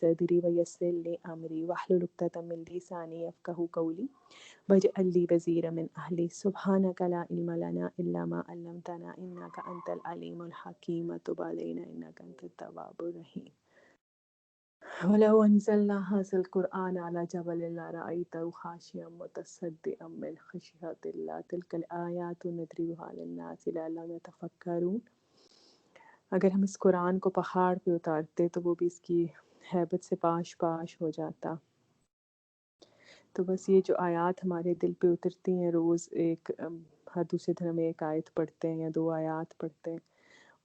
صدری ویسر لی امری واحلل عقدۃ من لسانی یفقهوا قولی واجعل لی وزیرا من اہلی سبحانک لا علم لنا الا ما علمتنا انک انت العلیم الحکیم تب علینا انک انت التواب الرحیم وَلَوْ أَنزَلْنَا هَذَا الْقُرْآنَ عَلَى جَبَلٍ لَرَأَيْتَهُ خَاشِعًا مُتَصَدِّعًا مِنْ خَشْيَةِ اللَّهِ تِلْكَ الْآيَاتُ نَضْرِبُهَا لِلنَّاسِ لَعَلَّهُمْ يَتَفَكَّرُونَ۔ اگر ہم اس قرآن کو پہاڑ پہ اتارتے تو وہ بھی اس کی ہیبت سے پاش پاش ہو جاتا۔ تو بس یہ جو آیات ہمارے دل پہ اترتی ہیں، روز ایک ہر دوسرے دن ہم ایک آیت پڑھتے ہیں یا 2 آیات پڑھتے ہیں،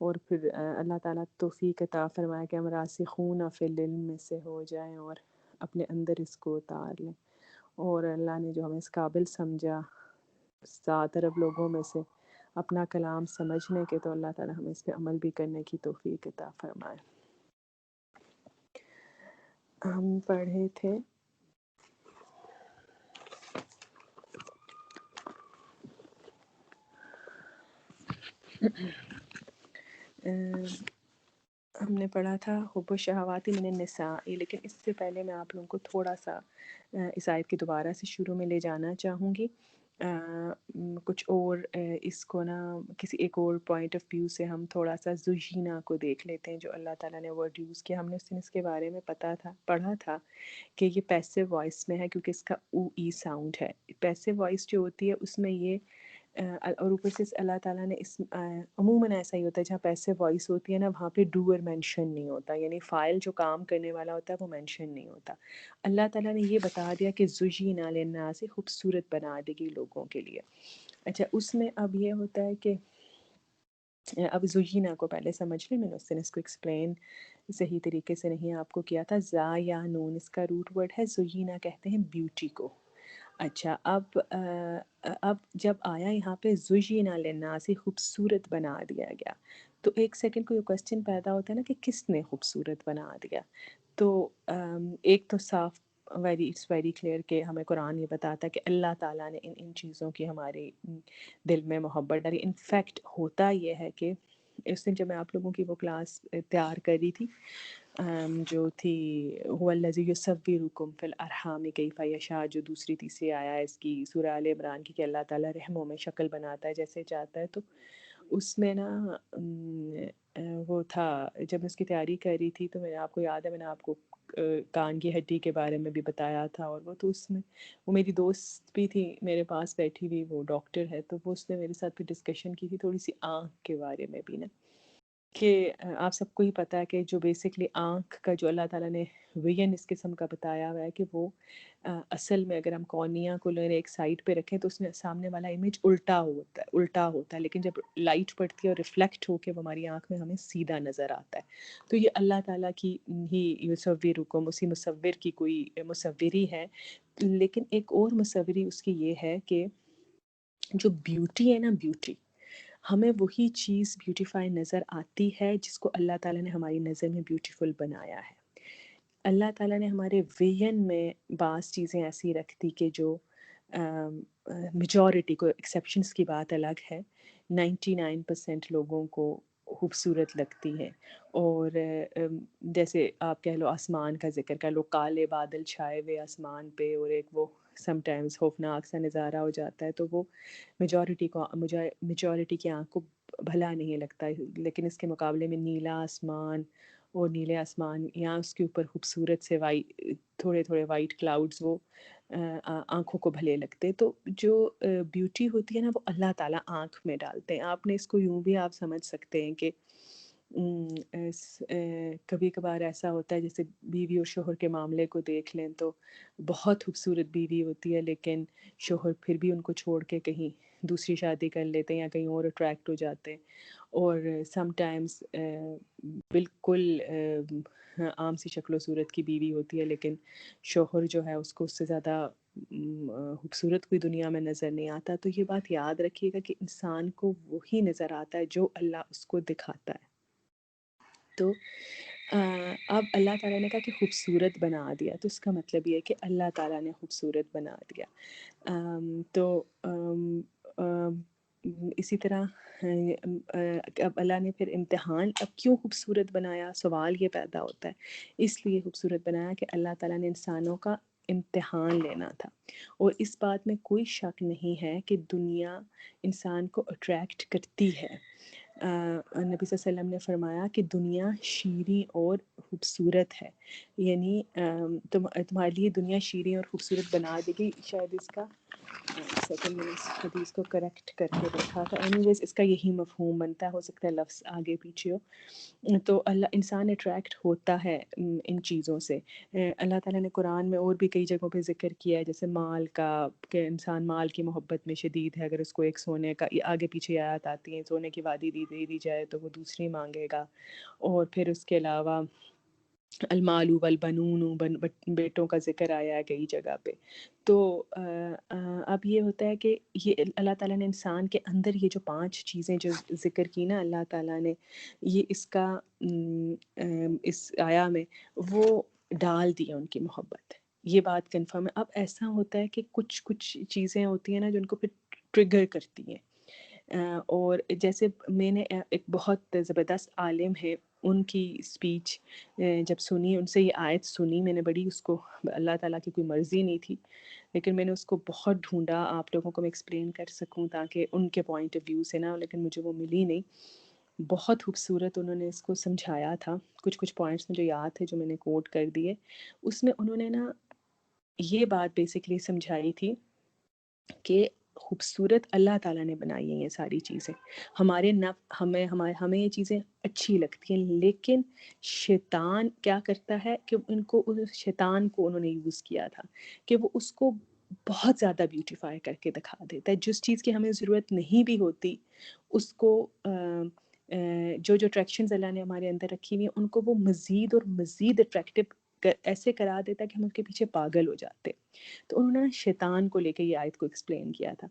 اور پھر اللہ تعالیٰ توفیق عطا فرمائے کہ ہم راسخون فی العلم میں سے ہو جائیں اور اپنے اندر اس کو اتار لیں، اور اللہ نے جو ہمیں اس قابل سمجھا 7 ارب لوگوں میں سے اپنا کلام سمجھنے کے، تو اللہ تعالیٰ ہمیں اس پہ عمل بھی کرنے کی توفیق عطا فرمائے۔ ہم پڑھے تھے ہم نے پڑھا تھا حب الشہوات من النساء، لیکن اس سے پہلے میں آپ لوگوں کو تھوڑا سا اس آیت کی دوبارہ سے شروع میں لے جانا چاہوں گی، کچھ اور اس کو نا کسی ایک اور پوائنٹ آف ویو سے ہم تھوڑا سا زجینہ کو دیکھ لیتے ہیں جو اللہ تعالیٰ نے ورڈ یوز کیا۔ ہم نے اس دن اس کے بارے میں پڑھا تھا کہ یہ پیسو وائس میں ہے کیونکہ اس کا او ای ساؤنڈ ہے۔ پیسو وائس جو ہوتی ہے اس میں یہ اور اوپر سے اللہ تعالیٰ نے اس عموماً ایسا ہی ہوتا ہے جہاں پیسو وائس ہوتی ہے نا، وہاں پہ ڈوئر مینشن نہیں ہوتا، یعنی فائل جو کام کرنے والا ہوتا ہے وہ مینشن نہیں ہوتا۔ اللہ تعالیٰ نے یہ بتا دیا کہ زُجِّنَ لِلنَّاسِ، خوبصورت بنا دے گی لوگوں کے لیے۔ اچھا، اس میں اب یہ ہوتا ہے کہ اب زُجِّنَ کو پہلے سمجھ لیں، میں نے اس دن اس کو ایکسپلین صحیح طریقے سے نہیں آپ کو کیا تھا۔ زا یا نون اس کا روٹ ورڈ ہے، زُجِّنَ کہتے ہیں بیوٹی کو۔ اچھا، اب جب آیا یہاں پہ زُجِّنَ لِلنَّاسِ، خوبصورت بنا دیا گیا، تو ایک سیکنڈ کو یہ کوسچن پیدا ہوتا ہے نا کہ کس نے خوبصورت بنا دیا؟ تو ایک تو صاف اٹس ویری کلیئر کہ ہمیں قرآن یہ بتاتا ہے کہ اللہ تعالیٰ نے ان چیزوں کی ہمارے دل میں محبت ڈالی۔ انفیکٹ ہوتا یہ ہے کہ اس دن جب میں آپ لوگوں کی وہ کلاس تیار کر رہی تھی جو تھی هو الذی یصورکم فی الارحام کیف یشاء، جو دوسری تیسری آیا ہے اس کی سورہ آل عمران کی کہ اللہ تعالیٰ رحموں میں شکل بناتا ہے جیسے چاہتا ہے، تو اس میں نا وہ تھا جب میں اس کی تیاری کر رہی تھی تو میں آپ کو یاد ہے میں نے آپ کو کان کی ہڈی کے بارے میں بھی بتایا تھا، اور وہ تو اس میں وہ میری دوست بھی تھی میرے پاس بیٹھی ہوئی، وہ ڈاکٹر ہے، تو وہ اس نے میرے ساتھ بھی ڈسکشن کی تھی تھوڑی سی آنکھ کے بارے میں بھی نا، کہ آپ سب کو ہی پتہ ہے کہ جو بیسکلی آنکھ کا جو اللہ تعالیٰ نے ویژن اس قسم کا بتایا ہوا ہے کہ وہ اصل میں اگر ہم کورنیا کو ایک سائڈ پہ رکھیں تو اس میں سامنے والا امیج الٹا ہوتا ہے، لیکن جب لائٹ پڑتی ہے اور ریفلیکٹ ہو کے وہ ہماری آنکھ میں ہمیں سیدھا نظر آتا ہے۔ تو یہ اللہ تعالیٰ کی ہی یصورکم، اسی مصور کی کوئی مصوری ہے، لیکن ایک اور مصوری اس کی یہ ہے کہ جو بیوٹی ہے نا، بیوٹی ہمیں وہی چیز بیوٹیفائی نظر آتی ہے جس کو اللہ تعالیٰ نے ہماری نظر میں بیوٹیفل بنایا ہے۔ اللہ تعالیٰ نے ہمارے ویژن میں بعض چیزیں ایسی رکھ دی کہ جو میجورٹی کو، ایکسیپشنس کی بات الگ ہے، 99% لوگوں کو خوبصورت لگتی ہیں، اور جیسے آپ کہہ لو آسمان کا ذکر کر لو، کالے بادل چھائے ہوئے آسمان پہ اور ایک وہ سم ٹائمز خوفناک سا نظارہ ہو جاتا ہے، تو وہ میجورٹی کی آنکھ کو بھلا نہیں لگتا، لیکن اس کے مقابلے میں نیلا آسمان اور نیلے آسمان یا اس کے اوپر خوبصورت سے تھوڑے تھوڑے وائٹ کلاؤڈز وہ آنکھوں کو بھلے لگتے۔ تو جو بیوٹی ہوتی ہے نا وہ اللہ تعالیٰ آنکھ میں ڈالتے ہیں۔ آپ نے اس کو یوں بھی آپ سمجھ سکتے ہیں کہ کبھی کبھار ایسا ہوتا ہے جیسے بیوی اور شوہر کے معاملے کو دیکھ لیں تو بہت خوبصورت بیوی ہوتی ہے لیکن شوہر پھر بھی ان کو چھوڑ کے کہیں دوسری شادی کر لیتے ہیں یا کہیں اور اٹریکٹ ہو جاتے ہیں، اور سم ٹائمز بالکل عام سی شکل و صورت کی بیوی ہوتی ہے لیکن شوہر جو ہے اس کو اس سے زیادہ خوبصورت کوئی دنیا میں نظر نہیں آتا۔ تو یہ بات یاد رکھیے گا کہ انسان کو وہی نظر آتا ہے جو اللہ اس کو دکھاتا ہے۔ تو اب اللہ تعالیٰ نے کہا کہ خوبصورت بنا دیا، تو اس کا مطلب یہ ہے کہ اللہ تعالیٰ نے خوبصورت بنا دیا۔ تو اسی طرح اب اللہ نے پھر امتحان اب کیوں خوبصورت بنایا، سوال یہ پیدا ہوتا ہے، اس لیے خوبصورت بنایا کہ اللہ تعالیٰ نے انسانوں کا امتحان لینا تھا۔ اور اس بات میں کوئی شک نہیں ہے کہ دنیا انسان کو اٹریکٹ کرتی ہے۔ نبی صلی اللہ علیہ وسلم نے فرمایا کہ دنیا شیریں اور خوبصورت ہے، یعنی تمہارے لیے دنیا شیریں اور خوبصورت بنا دے گی۔ شاید اس کا سیکنڈ میں نے اس حدیث کو کریکٹ کر کے رکھا تھا، اینی ویز اس کا یہی مفہوم بنتا ہے، ہو سکتا ہے لفظ آگے پیچھے ہو۔ تو اللہ انسان اٹریکٹ ہوتا ہے ان چیزوں سے۔ اللہ تعالیٰ نے قرآن میں اور بھی کئی جگہوں پہ ذکر کیا ہے، جیسے مال کا، کہ انسان مال کی محبت میں شدید ہے، اگر اس کو ایک سونے کا، آگے پیچھے آیات آتی ہیں، سونے کی وادی دے دی جائے تو وہ دوسری مانگے گا۔ اور پھر اس کے علاوہ المال والبنون، بیٹوں کا ذکر آیا ہے کئی جگہ پہ۔ تو اب یہ ہوتا ہے کہ یہ اللہ تعالیٰ نے انسان کے اندر یہ جو 5 چیزیں جو ذکر کی نا اللہ تعالیٰ نے، یہ اس کا اس آیا میں وہ ڈال دی ہے ان کی محبت، یہ بات کنفرم ہے۔ اب ایسا ہوتا ہے کہ کچھ چیزیں ہوتی ہیں نا جو ان کو پھر ٹریگر کرتی ہیں، اور جیسے میں نے ایک بہت زبردست عالم ہے ان کی اسپیچ جب سنی، ان سے یہ آیت سنی میں نے، بڑی اس کو، اللہ تعالیٰ کی کوئی مرضی نہیں تھی لیکن میں نے اس کو بہت ڈھونڈا آپ لوگوں کو میں ایکسپلین کر سکوں تاکہ ان کے پوائنٹ آف ویو سے نا، لیکن مجھے وہ ملی نہیں۔ بہت خوبصورت انہوں نے اس کو سمجھایا تھا، کچھ پوائنٹس مجھے یاد تھے جو میں نے کوٹ کر دیے۔ اس میں انہوں نے نا یہ بات بیسکلی سمجھائی تھی کہ خوبصورت اللہ تعالیٰ نے بنائی ہیں یہ ساری چیزیں، ہمارے ہمیں یہ چیزیں اچھی لگتی ہیں، لیکن شیطان کیا کرتا ہے کہ ان کو، شیطان کو انہوں نے یوز کیا تھا کہ وہ اس کو بہت زیادہ بیوٹیفائی کر کے دکھا دیتا ہے، جس چیز کی ہمیں ضرورت نہیں بھی ہوتی اس کو جو اٹریکشنز اللہ نے ہمارے اندر رکھی ہوئی ہیں ان کو وہ مزید اور مزید اٹریکٹیو ایسے کرا دیتا ہے کہ ہم ان کے پیچھے پاگل ہو جاتے۔ تو انہوں نے شیطان کو لے کے یہ آیت کو ایکسپلین کیا تھا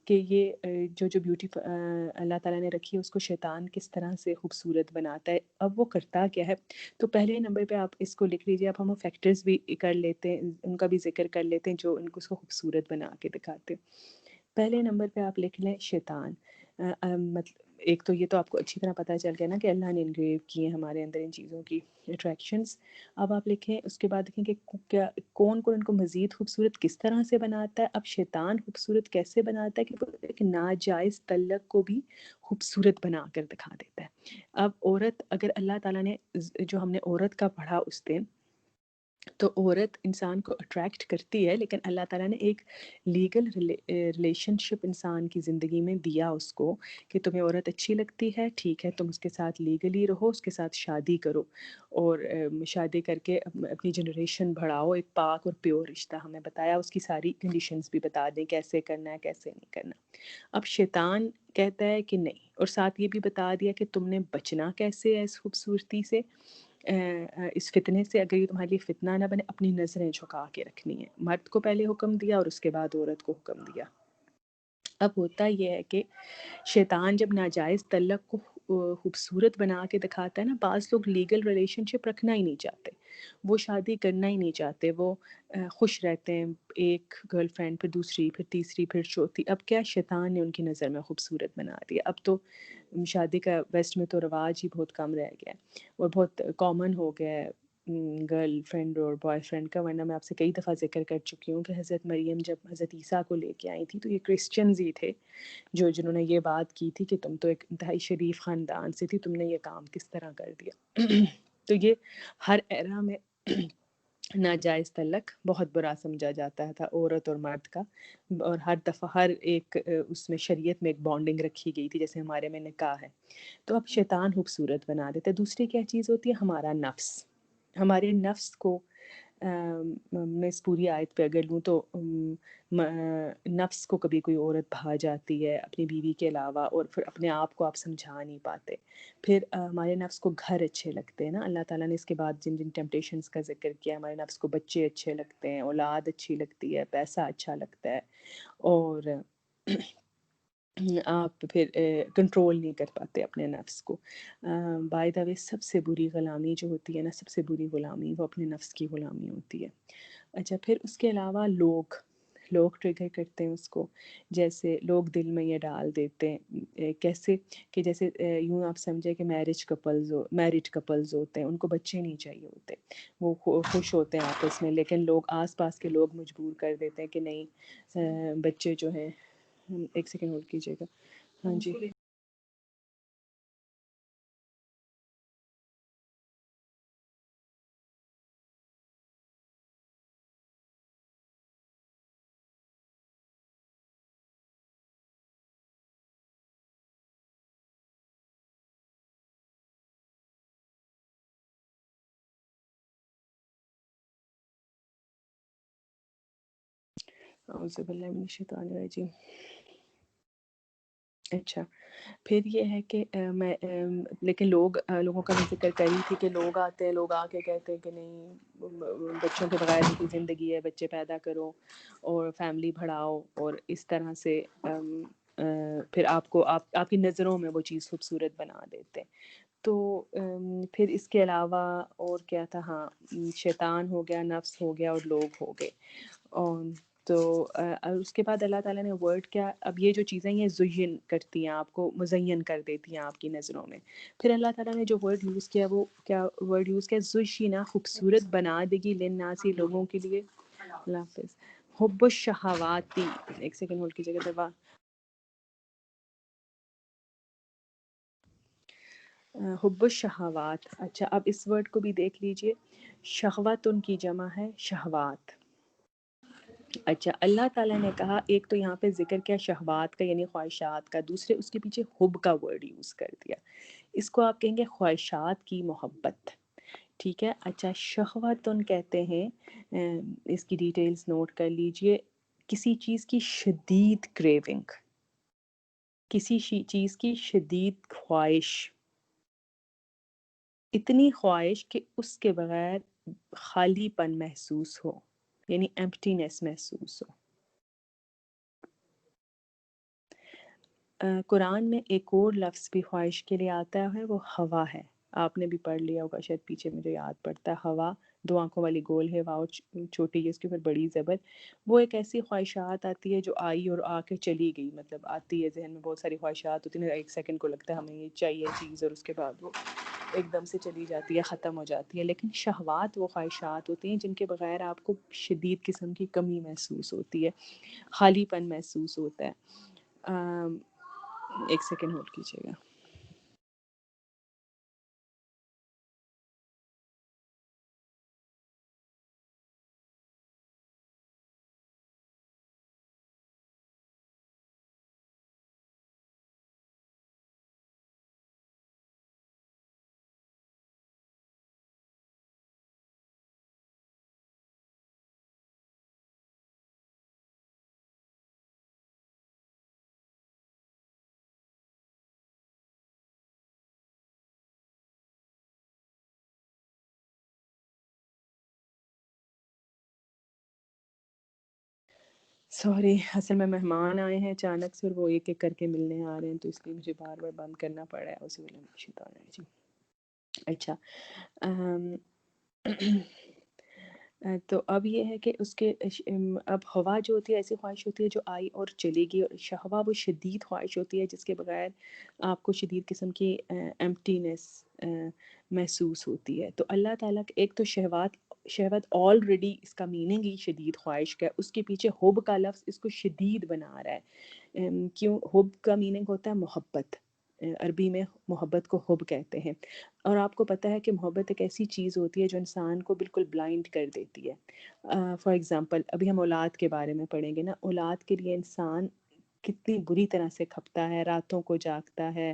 کہ یہ جو بیوٹی اللہ تعالیٰ نے رکھی ہے اس کو شیطان کس طرح سے خوبصورت بناتا ہے۔ اب وہ کرتا کیا ہے، تو پہلے نمبر پہ آپ اس کو لکھ لیجیے، اب ہم فیکٹرز بھی کر لیتے ہیں، ان کا بھی ذکر کر لیتے ہیں جو ان کو اس کو خوبصورت بنا کے دکھاتے ہیں۔ پہلے نمبر پہ آپ لکھ لیں شیطان۔ مطلب ایک تو یہ تو آپ کو اچھی طرح پتہ چل گیا نا کہ اللہ نے انگریو کی ہیں ہمارے اندر ان چیزوں کی اٹریکشنز۔ اب آپ لکھیں اس کے بعد لکھیں کہ کیا کون ان کو مزید خوبصورت کس طرح سے بناتا ہے۔ اب شیطان خوبصورت کیسے بناتا ہے کہ وہ ایک ناجائز تعلق کو بھی خوبصورت بنا کر دکھا دیتا ہے۔ اب عورت، اگر اللہ تعالیٰ نے جو ہم نے عورت کا پڑھا اس دن، تو عورت انسان کو اٹریکٹ کرتی ہے، لیکن اللہ تعالیٰ نے ایک لیگل ریلیشن شپ انسان کی زندگی میں دیا اس کو کہ تمہیں عورت اچھی لگتی ہے، ٹھیک ہے، تم اس کے ساتھ لیگلی رہو، اس کے ساتھ شادی کرو، اور شادی کر کے اپنی جنریشن بڑھاؤ، ایک پاک اور پیور رشتہ۔ ہمیں بتایا اس کی ساری کنڈیشنز بھی بتا دیں کیسے کرنا ہے کیسے نہیں کرنا۔ اب شیطان کہتا ہے کہ نہیں، اور ساتھ یہ بھی بتا دیا کہ تم نے بچنا کیسے ہے اس خوبصورتی سے، اس فتنے سے، اگر یہ تمہارے لیے فتنہ نہ بنے، اپنی نظریں جھکا کے رکھنی ہے۔ مرد کو پہلے حکم دیا اور اس کے بعد عورت کو حکم دیا۔ اب ہوتا یہ ہے کہ شیطان جب ناجائز تعلق کو خوبصورت بنا کے دکھاتا ہے نا، بعض لوگ لیگل ریلیشن شپ رکھنا ہی نہیں چاہتے، وہ شادی کرنا ہی نہیں چاہتے، وہ خوش رہتے ہیں، ایک گرل فرینڈ، پھر دوسری، پھر تیسری، پھر چوتھی۔ اب کیا شیطان نے ان کی نظر میں خوبصورت بنا دیا۔ اب تو شادی کا ویسٹ میں تو رواج ہی بہت کم رہ گیا ہے اور بہت کامن ہو گیا ہے گرل فرینڈ اور بوائے فرینڈ کا، ورنہ میں آپ سے کئی دفعہ ذکر کر چکی ہوں کہ حضرت مریم جب حضرت عیسیٰ کو لے کے آئی تھی تو یہ کرسچنز ہی تھے جنہوں نے یہ بات کی تھی کہ تم تو ایک انتہائی شریف خاندان سے تھی، تم نے یہ کام کس طرح کر دیا۔ تو یہ ہر ایرا میں ناجائز تعلق بہت برا سمجھا جاتا تھا عورت اور مرد کا، اور ہر دفعہ ہر ایک اس میں شریعت میں ایک بانڈنگ رکھی گئی تھی، جیسے ہمارے میں نکاح ہے۔ تو اب شیطان خوبصورت بنا دیتا ہے۔ دوسری کیا چیز ہوتی ہے، ہمارا نفس۔ ہمارے نفس کو میں اس پوری آیت پہ اگر لوں تو نفس کو کبھی کوئی عورت بھا جاتی ہے اپنی بیوی کے علاوہ، اور پھر اپنے آپ کو آپ سمجھا نہیں پاتے۔ پھر ہمارے نفس کو گھر اچھے لگتے ہیں نا، اللہ تعالیٰ نے اس کے بعد جن ٹیمپٹیشنز کا ذکر کیا، ہمارے نفس کو بچے اچھے لگتے ہیں، اولاد اچھی لگتی ہے، پیسہ اچھا لگتا ہے، اور آپ پھر کنٹرول نہیں کر پاتے اپنے نفس کو۔ بائی دا وے سب سے بری غلامی جو ہوتی ہے نا، سب سے بری غلامی وہ اپنے نفس کی غلامی ہوتی ہے۔ اچھا، پھر اس کے علاوہ لوگ لوگ ٹریگر کرتے ہیں اس کو، جیسے لوگ دل میں یہ ڈال دیتے ہیں کیسے کہ جیسے یوں آپ سمجھے کہ میرڈ کپلز ہوتے ہیں، ان کو بچے نہیں چاہیے ہوتے، وہ خوش ہوتے ہیں آپس میں، لیکن لوگ آس پاس کے لوگ مجبور کر دیتے ہیں کہ نہیں بچے جو ہیں، ایک سیکنڈ ہولڈ کیجیے گا، ہاں جی اعوذ باللہ من الشیطان الرجیم۔ اچھا، پھر یہ ہے کہ میں لیکن لوگوں کا میں ذکر کری تھی کہ لوگ آتے ہیں، لوگ آ کے کہتے ہیں کہ نہیں بچوں کے بغیر کی زندگی ہے، بچے پیدا کرو اور فیملی بڑھاؤ، اور اس طرح سے پھر آپ کی نظروں میں وہ چیز خوبصورت بنا دیتے ہیں۔ تو پھر اس کے علاوہ اور کیا تھا، ہاں شیطان ہو گیا، نفس ہو گیا، اور لوگ ہو گئے، تو اس کے بعد اللہ تعالیٰ نے ورڈ کیا، اب یہ جو چیزیں یہ زین کرتی ہیں، آپ کو مزین کر دیتی ہیں آپ کی نظروں میں، پھر اللہ تعالیٰ نے جو ورڈ یوز کیا وہ کیا ورڈ یوز کیا، زینا، خوبصورت بنا دے گی للناسی، لوگوں کے لیے، اللہ حافظ، حب الشہواتی، ایک سیکنڈ ہولڈ کیجیے گا دبا، حب الشہوات۔ اچھا اب اس ورڈ کو بھی دیکھ لیجئے، شہوت ان کی جمع ہے شہوات۔ اچھا اللہ تعالیٰ نے کہا، ایک تو یہاں پہ ذکر کیا شہوات کا یعنی خواہشات کا، دوسرے اس کے پیچھے حب کا ورڈ یوز کر دیا، اس کو آپ کہیں گے خواہشات کی محبت، ٹھیک ہے۔ اچھا شہوتن کہتے ہیں، اس کی ڈیٹیلز نوٹ کر لیجئے، کسی چیز کی شدید کریونگ، کسی چیز کی شدید خواہش، اتنی خواہش کہ اس کے بغیر خالی پن محسوس ہو، یعنی ایمپٹینس محسوس ہو۔ قرآن میں ایک اور لفظ بھی خواہش کے لیے آتا ہے، وہ ہوا ہے، آپ نے بھی پڑھ لیا ہوگا شاید، پیچھے مجھے یاد پڑتا ہے، ہوا دو آنکھوں والی گول ہے، واؤ چھوٹی ہے اس کے اوپر بڑی زبر، وہ ایک ایسی خواہشات آتی ہے جو آئی اور آ کے چلی گئی، مطلب آتی ہے ذہن میں، بہت ساری خواہشات ہوتی ہیں، ایک سیکنڈ کو لگتا ہے ہمیں یہ چاہیے چیز، اور اس کے بعد وہ ایک دم سے چلی جاتی ہے، ختم ہو جاتی ہے۔ لیکن شہوات وہ خواہشات ہوتی ہیں جن کے بغیر آپ کو شدید قسم کی کمی محسوس ہوتی ہے، خالی پن محسوس ہوتا ہے۔ ایک سیکنڈ ہولڈ کیجیے گا۔ سوری، اصل میں مہمان آئے ہیں اچانک سے، اور وہ ایک ایک کر کے ملنے آ رہے ہیں، تو اس لیے مجھے بار بار بند کرنا پڑا ہے، اسی وجہ سے شیطان ہے جی۔ اچھا تو اب یہ ہے کہ اس کے اب ہوا جو ہوتی ہے ایسی خواہش ہوتی ہے جو آئی اور چلی گئی، اور شہوہ وہ شدید خواہش ہوتی ہے جس کے بغیر آپ کو شدید قسم کی ایمپٹینس محسوس ہوتی ہے۔ تو اللہ تعالیٰ ایک تو شہوت آلریڈی اس کا میننگ ہی شدید خواہش کا ہے، اس کے پیچھے حب کا لفظ اس کو شدید بنا رہا ہے۔ کیوں؟ حب کا میننگ ہوتا ہے محبت، عربی میں محبت کو حب کہتے ہیں، اور آپ کو پتہ ہے کہ محبت ایک ایسی چیز ہوتی ہے جو انسان کو بالکل بلائنڈ کر دیتی ہے۔ فار ایگزامپل ابھی ہم اولاد کے بارے میں پڑھیں گے نا، اولاد کے لیے انسان کتنی بری طرح سے کھپتا ہے، راتوں کو جاگتا ہے،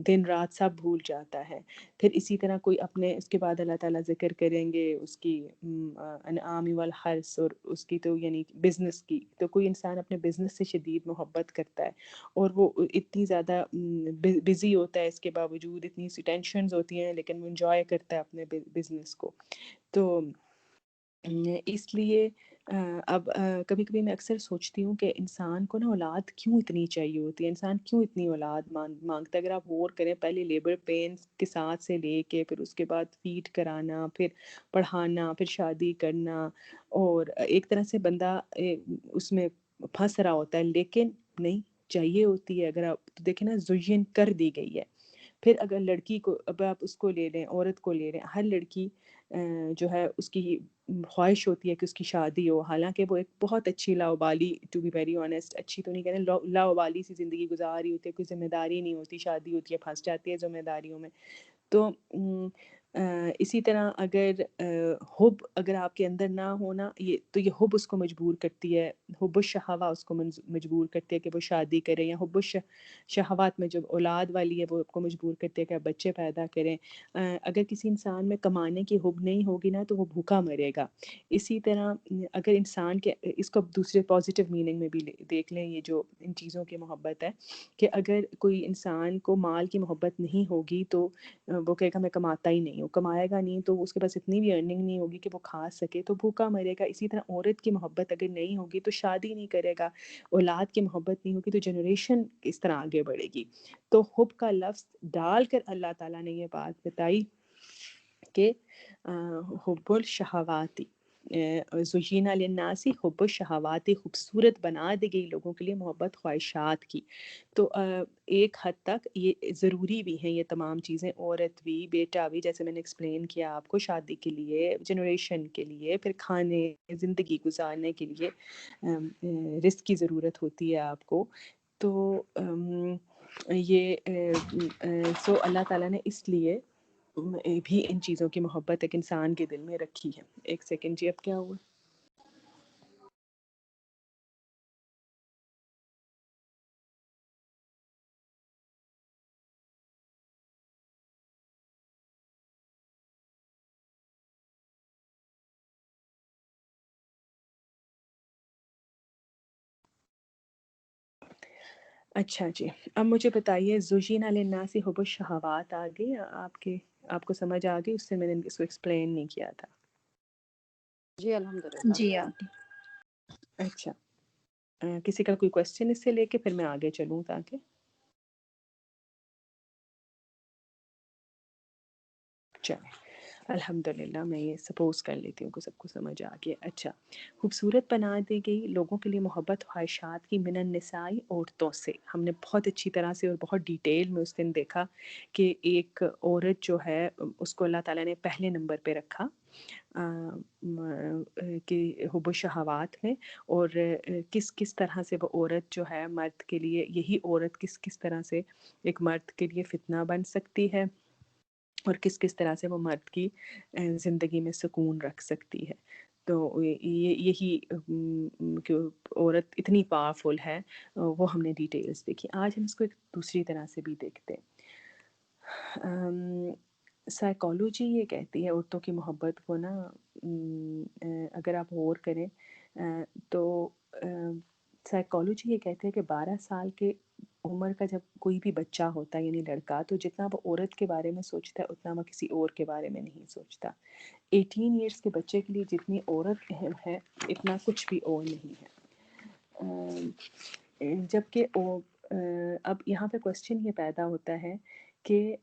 دن رات سب بھول جاتا ہے۔ پھر اسی طرح کوئی اپنے، اس کے بعد اللہ تعالیٰ ذکر کریں گے اس کی انعام والحرث، اور اس کی تو یعنی بزنس کی، تو کوئی انسان اپنے بزنس سے شدید محبت کرتا ہے، اور وہ اتنی زیادہ بزی ہوتا ہے، اس کے باوجود اتنی سی ٹینشنز ہوتی ہیں، لیکن وہ انجوائے کرتا ہے اپنے بزنس کو۔ تو اس لیے اب کبھی کبھی میں اکثر سوچتی ہوں کہ انسان کو نا اولاد کیوں اتنی چاہیے ہوتی ہے، انسان کیوں اتنی اولاد مانگتا ہے. اگر آپ غور کریں، پہلے لیبر پینس کے ساتھ سے لے کے پھر اس کے بعد فیڈ کرانا، پھر پڑھانا، پھر شادی کرنا، اور ایک طرح سے بندہ اس میں پھنس رہا ہوتا ہے. لیکن نہیں، چاہیے ہوتی ہے. اگر آپ دیکھیں نا، زین کر دی گئی ہے. پھر اگر لڑکی کو، اب آپ اس کو لے لیں، عورت کو لے لیں، ہر لڑکی جو ہے اس کی خواہش ہوتی ہے کہ اس کی شادی ہو. حالانکہ وہ ایک بہت اچھی لاابالی، ٹو بی ویری آنیسٹ، اچھی تو نہیں کہہ رہے، لاابالی سی زندگی گزار رہی ہوتی ہے، کوئی ذمہ داری نہیں ہوتی، شادی ہوتی ہے پھنس جاتی ہے ذمہ داریوں میں. تو اسی طرح اگر حب اگر آپ کے اندر نہ ہونا، تو یہ حب اس کو مجبور کرتی ہے، حب الشہوہ اس کو مجبور کرتی ہے کہ وہ شادی کرے، یا حب الشہوات میں جو اولاد والی ہے وہ آپ کو مجبور کرتی ہے کہ آپ بچے پیدا کریں. اگر کسی انسان میں کمانے کی حب نہیں ہوگی نا تو وہ بھوکا مرے گا. اسی طرح اگر انسان کے، اس کو دوسرے پازیٹیو میننگ میں بھی دیکھ لیں، یہ جو ان چیزوں کی محبت ہے، کہ اگر کوئی انسان کو مال کی محبت نہیں ہوگی تو وہ کہے گا میں کماتا ہی نہیں ہوں، کمائے گا نہیں تو اس کے پاس اتنی بھی ارننگ نہیں ہوگی کہ وہ کھا سکے، تو بھوکا مرے گا. اسی طرح عورت کی محبت اگر نہیں ہوگی تو شادی نہیں کرے گا، اولاد کی محبت نہیں ہوگی تو جنریشن اس طرح آگے بڑھے گی. تو حب کا لفظ ڈال کر اللہ تعالیٰ نے یہ بات بتائی کہ حب الشہواتی، زینا للناس حب الشہواتی، خوبصورت بنا دی گئی لوگوں کے لیے محبت خواہشات کی. تو ایک حد تک یہ ضروری بھی ہیں یہ تمام چیزیں، عورت بھی، بیٹا بھی، جیسے میں نے ایکسپلین کیا آپ کو، شادی کے لیے، جنریشن کے لیے، پھر کھانے، زندگی گزارنے کے لیے رزق کی ضرورت ہوتی ہے آپ کو. تو یہ سو اللہ تعالیٰ نے اس لیے بھی ان چیزوں کی محبت ایک انسان کے دل میں رکھی ہے. ایک سیکنڈ جی، اب کیا ہوا؟ اچھا جی، اب مجھے بتائیے، زوجین للناس حب الشہوات آ گئی آپ کو سمجھ آ گئی؟ اس سے میں نے اس کو ایکسپلین نہیں کیا تھا. جی الحمدللہ. جی آگے. اچھا، کسی کا کوئی کوشچن اس سے لے کے پھر میں آگے چلوں تاکہ چلیں. الحمدللہ، میں یہ سپوز کر لیتی ہوں کہ سب کو سمجھ آ گیا. اچھا، خوبصورت بنا دی گئی لوگوں کے لیے محبت خواہشات کی، من النساء، عورتوں سے. ہم نے بہت اچھی طرح سے اور بہت ڈیٹیل میں اس دن دیکھا کہ ایک عورت جو ہے اس کو اللہ تعالیٰ نے پہلے نمبر پہ رکھا کہ حب الشہوات میں، اور کس کس طرح سے وہ عورت جو ہے مرد کے لیے، یہی عورت کس کس طرح سے ایک مرد کے لیے فتنہ بن سکتی ہے، اور کس کس طرح سے وہ مرد کی زندگی میں سکون رکھ سکتی ہے. تو یہی کہ عورت اتنی پاورفل ہے، وہ ہم نے ڈیٹیلز دیکھی. آج ہم اس کو ایک دوسری طرح سے بھی دیکھتے ہیں. سائیکالوجی یہ کہتی ہے عورتوں کی محبت کو نا، اگر آپ غور کریں تو سائیکالوجی یہ کہتی ہے کہ 12 سال کے عمر کا جب کوئی بھی بچہ ہوتا ہے، یعنی لڑکا، تو جتنا وہ عورت کے بارے میں سوچتا ہے اتنا وہ کسی اور کے بارے میں نہیں سوچتا. 18 ایئرس کے بچے کے لیے جتنی عورت اہم ہے اتنا کچھ بھی اور نہیں ہے. جبکہ اب یہاں پہ کوشچن یہ پیدا ہوتا ہے کہ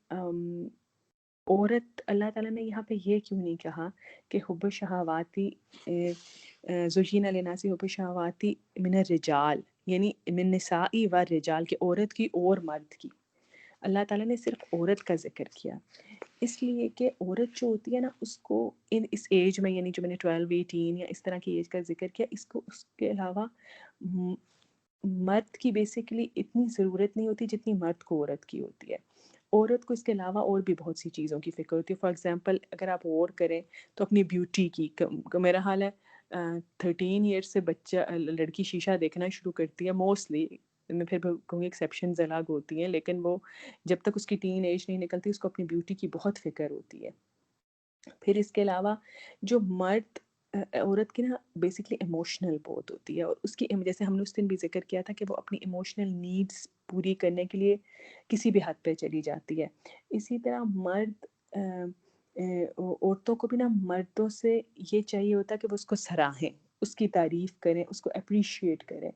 عورت، اللہ تعالیٰ نے یہاں پہ یہ کیوں نہیں کہا کہ حب الشہواتی، زوجین للناس حب الشہواتی من الرجال، یعنی من نسائی و رجال، کہ عورت کی اور مرد کی. اللہ تعالیٰ نے صرف عورت کا ذکر کیا، اس لیے کہ عورت جو ہوتی ہے نا، اس کو اس ایج میں، یعنی جو میں نے 12 18 یا اس طرح کی ایج کا ذکر کیا، اس کو اس کے علاوہ مرد کی بیسیکلی اتنی ضرورت نہیں ہوتی جتنی مرد کو عورت کی ہوتی ہے. عورت کو اس کے علاوہ اور بھی بہت سی چیزوں کی فکر ہوتی ہے. فار ایگزامپل اگر آپ غور کریں تو اپنی بیوٹی کی، میرا حال ہے 13 ایئر سے بچہ لڑکی شیشہ دیکھنا شروع کرتی ہے موسٹلی، میں پھر کہوں گی ایکسیپشنز الگ ہوتی ہیں، لیکن وہ جب تک اس کی ٹین ایج نہیں نکلتی اس کو اپنی بیوٹی کی بہت فکر ہوتی ہے. پھر اس کے علاوہ جو مرد، عورت کی نا بیسکلی ایموشنل بہت ہوتی ہے، اور اس کی جیسے ہم نے اس دن بھی ذکر کیا تھا کہ وہ اپنی ایموشنل نیڈس پوری کرنے کے لیے کسی بھی حد پہ چلی جاتی ہے. اسی طرح مرد، عورتوں کو بھی نا مردوں سے یہ چاہیے ہوتا ہے کہ وہ اس کو سراہیں. اس کی تعریف کریں، اس کو اپریشیٹ کریں.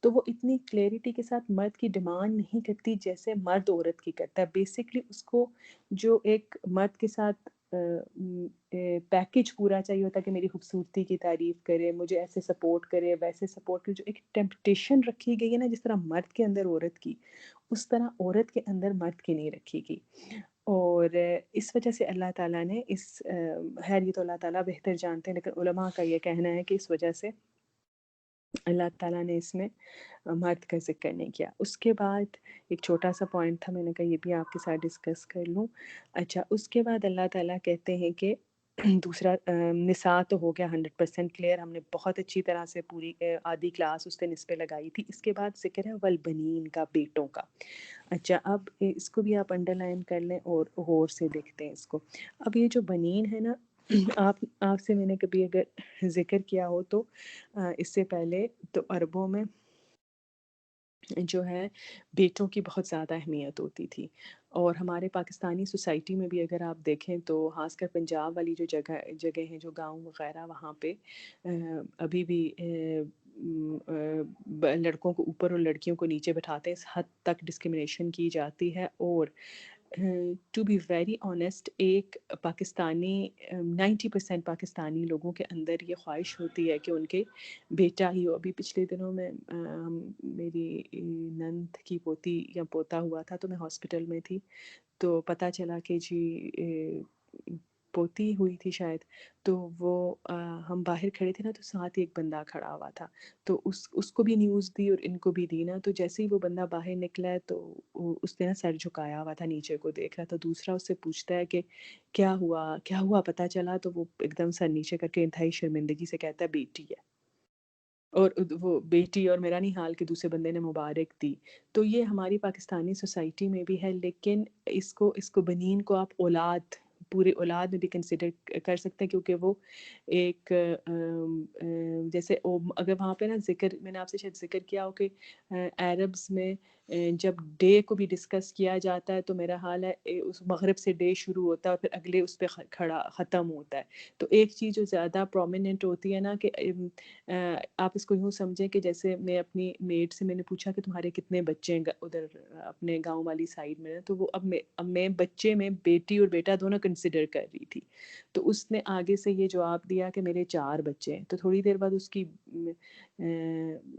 تو وہ اتنی کلیئرٹی کے ساتھ مرد کی ڈیمانڈ نہیں کرتی جیسے مرد عورت کی کرتا ہے. بیسکلی اس کو جو ایک مرد کے ساتھ پیکیج پورا چاہیے ہوتا ہے کہ میری خوبصورتی کی تعریف کرے، مجھے ایسے سپورٹ کرے، ویسے سپورٹ کرے. جو ایک ٹیمپٹیشن رکھی گئی ہے نا جس طرح مرد کے اندر عورت کی، اس طرح عورت کے اندر مرد کی نہیں رکھی گئی. اور اس وجہ سے اللہ تعالیٰ نے خیر یہ تو اللہ تعالیٰ بہتر جانتے ہیں، لیکن علماء کا یہ کہنا ہے کہ اس وجہ سے اللہ تعالیٰ نے اس میں مرد کا ذکر نہیں کیا. اس کے بعد ایک چھوٹا سا پوائنٹ تھا، میں نے کہا یہ بھی آپ کے ساتھ ڈسکس کر لوں. اچھا، اس کے بعد اللہ تعالیٰ کہتے ہیں کہ دوسرا نساء تو ہو گیا 100% کلیئر، ہم نے بہت اچھی طرح سے پوری آدھی کلاس اس دن اس پہ لگائی تھی. اس کے بعد ذکر ہے والبنین کا، بیٹوں کا. اچھا، اب اس کو بھی آپ انڈر لائن کر لیں اور غور سے دیکھتے ہیں اس کو. اب یہ جو بنین ہے نا، آپ سے میں نے کبھی اگر ذکر کیا ہو تو اس سے پہلے تو عربوں میں جو ہے بیٹوں کی بہت زیادہ اہمیت ہوتی تھی. اور ہمارے پاکستانی سوسائٹی میں بھی اگر آپ دیکھیں تو خاص کر پنجاب والی جو جگہ ہیں، جو گاؤں وغیرہ، وہاں پہ ابھی بھی لڑکوں کو اوپر اور لڑکیوں کو نیچے بٹھاتے ہیں. اس حد تک ڈسکرمنیشن کی جاتی ہے. اور ٹو بی ویری آنیسٹ، ایک پاکستانی 90% پاکستانی لوگوں کے اندر یہ خواہش ہوتی ہے کہ ان کے بیٹا ہی ہو. ابھی پچھلے دنوں میں میری نند کی پوتی یا پوتا ہوا تھا تو میں ہاسپٹل میں تھی، تو پتہ چلا کہ جی پوتی ہوئی تھی شاید. تو وہ ہم باہر کھڑے تھے نا، تو ساتھ ہی ایک بندہ کھڑا ہوا تھا، تو اس کو بھی نیوز دی اور ان کو بھی دی نا. تو جیسے ہی وہ بندہ باہر نکلا ہے تو اس نے نا سر جھکایا ہوا تھا، نیچے کو دیکھ رہا تھا. دوسرا اس سے پوچھتا ہے کہ کیا ہوا پتہ چلا؟ تو وہ ایک دم سر نیچے کر کے انتہائی شرمندگی سے کہتا ہے بیٹی ہے. اور وہ بیٹی اور میرا نہیں حال کہ دوسرے بندے نے مبارک دی. تو یہ ہماری پاکستانی سوسائٹی میں بھی ہے، لیکن اس کو بنین کو آپ اولاد، پورے اولاد میں بھی کنسیڈر کر سکتے ہیں، کیونکہ وہ ایک جیسے اگر وہاں پہ نا ذکر، میں نے آپ سے شاید ذکر کیا ہو کہ عربز میں جب ڈے کو بھی ڈسکس کیا جاتا ہے تو میرا حال ہے اس مغرب سے ڈے شروع ہوتا ہے اور پھر اگلے اس پہ ختم ہوتا ہے. تو ایک چیز جو زیادہ پرومیننٹ ہوتی ہے نا کہ آپ اس کو یوں سمجھیں کہ جیسے میں اپنی میڈ سے میں نے پوچھا کہ تمہارے کتنے بچے ہیں ادھر اپنے گاؤں والی سائڈ میں، تو وہ اب میں بچے میں بیٹی اور بیٹا دونوں کنسیڈر کر رہی تھی. تو اس نے آگے سے یہ جواب دیا کہ میرے 4 بچے ہیں. تو تھوڑی دیر بعد اس کی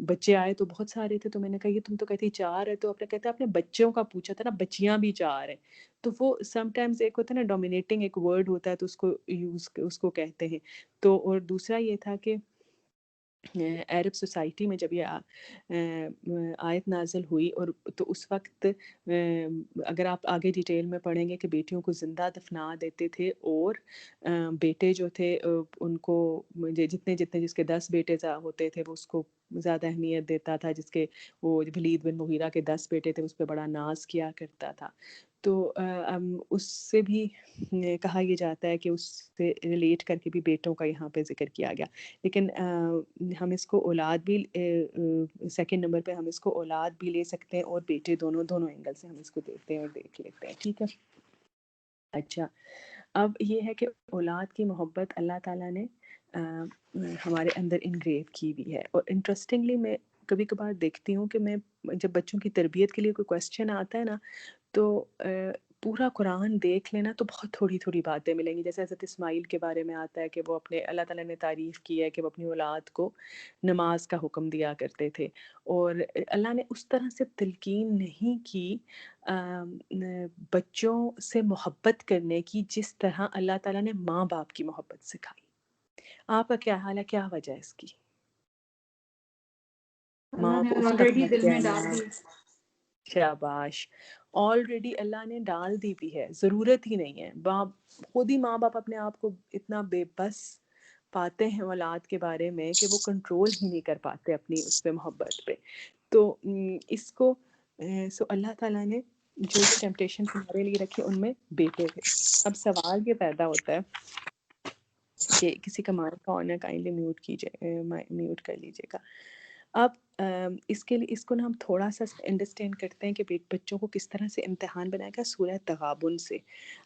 بچے آئے تو بہت سارے تھے. تو میں نے کہا یہ تم تو کہتی 4 ہے، تو آپ نے کہتا آپ نے بچوں کا پوچھا تھا نا، بچیاں بھی 4 ہیں. تو وہ سم ٹائمز ایک ہوتا ہے نا ڈومینیٹنگ ایک ورڈ ہوتا ہے، تو اس کو کہتے ہیں. تو اور دوسرا یہ تھا کہ عرب سوسائٹی میں جب یہ آیت نازل ہوئی اور تو اس وقت اگر آپ آگے ڈیٹیل میں پڑھیں گے کہ بیٹیوں کو زندہ دفنا دیتے تھے، اور بیٹے جو تھے ان کو جتنے جس کے 10 بیٹے ہوتے تھے وہ اس کو زیادہ اہمیت دیتا تھا. جس کے وہ ولید بن مغیرہ کے 10 بیٹے تھے اس پہ بڑا ناز کیا کرتا تھا. تو اس سے بھی کہا یہ جاتا ہے کہ اس سے ریلیٹ کر کے بھی بیٹوں کا یہاں پہ ذکر کیا گیا. لیکن ہم اس کو اولاد بھی سیکنڈ نمبر پہ ہم اس کو اولاد بھی لے سکتے ہیں اور بیٹے، دونوں اینگل سے ہم اس کو دیکھتے ہیں اور دیکھ لیتے ہیں. ٹھیک ہے. اچھا، اب یہ ہے کہ اولاد کی محبت اللہ تعالیٰ نے ہمارے اندر انگریو کی ہوئی ہے. اور انٹرسٹنگلی میں کبھی کبھار دیکھتی ہوں کہ میں جب بچوں کی تربیت کے لیے کوئی کویسچن آتا ہے نا، تو پورا قرآن دیکھ لینا تو بہت تھوڑی تھوڑی باتیں ملیں گی. جیسے حضرت اسماعیل کے بارے میں آتا ہے کہ وہ اپنے اللہ تعالیٰ نے تعریف کی ہے کہ وہ اپنی اولاد کو نماز کا حکم دیا کرتے تھے. اور اللہ نے اس طرح سے تلقین نہیں کی بچوں سے محبت کرنے کی جس طرح اللہ تعالیٰ نے ماں باپ کی محبت سکھائی. آپ کا کیا حال ہے؟ کیا وجہ ہے اس کی؟ اللہ ماں نے کو اس آلریڈی طرح دل میں ڈال کہنا. دی. شاباش. آلریڈی اللہ نے ڈال دی بھی ہے، ضرورت ہی نہیں ہے. خود ہی ماں باپ اپنے آپ کو اتنا بے بس پاتے ہیں اولاد کے بارے میں کہ وہ کنٹرول ہی نہیں کر پاتے اپنی اس پہ محبت پہ. تو اس کو اللہ تعالیٰ نے جو ٹیمپٹیشن ہمارے لیے رکھے ان میں بیٹے تھے. اب سوال یہ پیدا ہوتا ہے کہ کسی کا مائک آن ہے، کائنڈلی میوٹ کر لیجیے گا. اب اس کے لیے اس کو نا ہم تھوڑا سا انڈرسٹینڈ کرتے ہیں کہ بچوں کو کس طرح سے امتحان بنائے گا سورہ تغابن سے.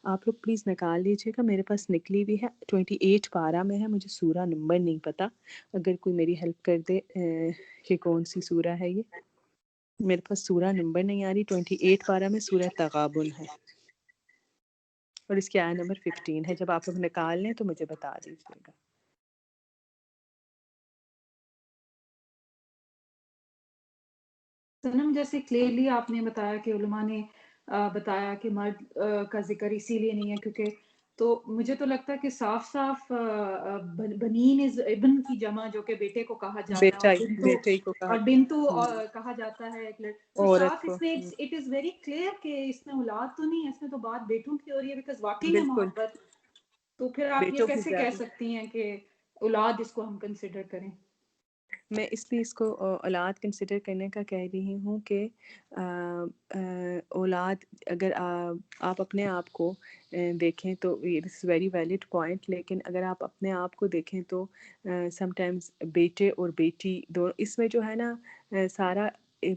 آپ لوگ پلیز نکال لیجیے گا، میرے پاس نکلی بھی ہے 28 پارہ میں ہے، مجھے سورہ نمبر نہیں پتہ، اگر کوئی میری ہیلپ کر دے کہ کون سی سورہ ہے یہ. میرے پاس سورہ نمبر نہیں آ رہی. 28 پارہ میں سورہ تغابن ہے اور اس کی آیت نمبر 15 ہے. جب آپ لوگ نکال لیں تو مجھے بتا دیجیے گا. سنم جیسے کلیئرلی آپ نے بتایا کہ علماء نے بتایا کہ مرد کا ذکر اسی لیے نہیں ہے کیونکہ، تو مجھے تو لگتا ہے کہ صاف صاف بنین ابن کی جمع جو کہ بیٹے کو کہا جاتا ہے، بیٹے کو کہا اور بنتو کہا جاتا ہے ایک تو عورت صاف کو. اس میں اٹ از ویری کلیئر کہ اس میں اولاد تو نہیں ہے، اس میں تو بات بیٹوں کی ہو رہی ہے، بیکاز واقعی ہے بالکل محبت. تو پھر آپ یہ بیٹوں کی کیسے کہہ زیادہ. سکتی ہیں کہ اولاد اس کو ہم کنسیڈر کریں؟ میں اس لیے اس کو اولاد کنسیڈر کرنے کا کہہ رہی ہوں کہ اولاد اگر آپ اپنے آپ کو دیکھیں تو دس از ویری ویلڈ پوائنٹ، لیکن اگر آپ اپنے آپ کو دیکھیں تو سم ٹائمز بیٹے اور بیٹی دونوں اس میں جو ہے نا سارا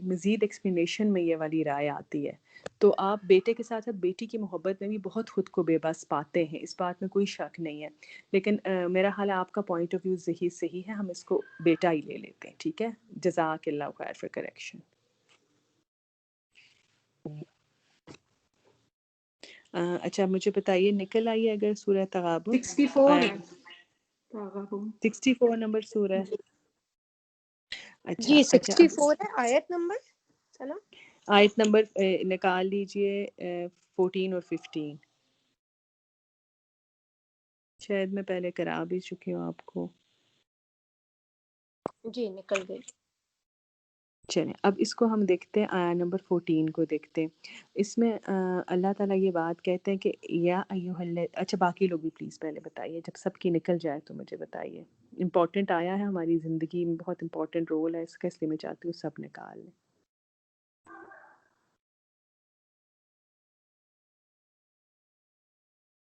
مزید ایکسپلینیشن میں یہ والی رائے آتی ہے. تو آپ بیٹے کے ساتھ ساتھ بیٹی کی محبت میں بھی بہت خود کو بے بس پاتے ہیں، اس بات میں کوئی شک نہیں ہے. لیکن میرا حال ہے آپ کا پوائنٹ آف ویو صحیح ہے، ہم اس کو بیٹا ہی لے لیتے ہیں. ٹھیک ہے، جزاک اللہ خیر فار کریکشن. اچھا مجھے بتائیے نکل آئیے اگر سورہ تغابن 64 ہے تغابن. 64 نمبر سورہ. جی اچھا اب 64 ہے آیت نمبر. چلو آیت نمبر نکال لیجئے 14 اور 15. شاید میں پہلے کرا بھی چکی ہوں آپ کو. جی نکل گئی. چلیں اب اس کو ہم دیکھتے ہیں، آیا نمبر 14 کو دیکھتے ہیں. اس میں اللہ تعالیٰ یہ بات کہتے ہیں کہ یا ایھا اچھا باقی لوگ بھی پلیز پہلے بتائیے، جب سب کی نکل جائے تو مجھے بتائیے. امپورٹنٹ آیا ہے ہماری زندگی میں، بہت امپورٹنٹ رول ہے اس کا، اس لیے میں چاہتی ہوں سب نکال لیں.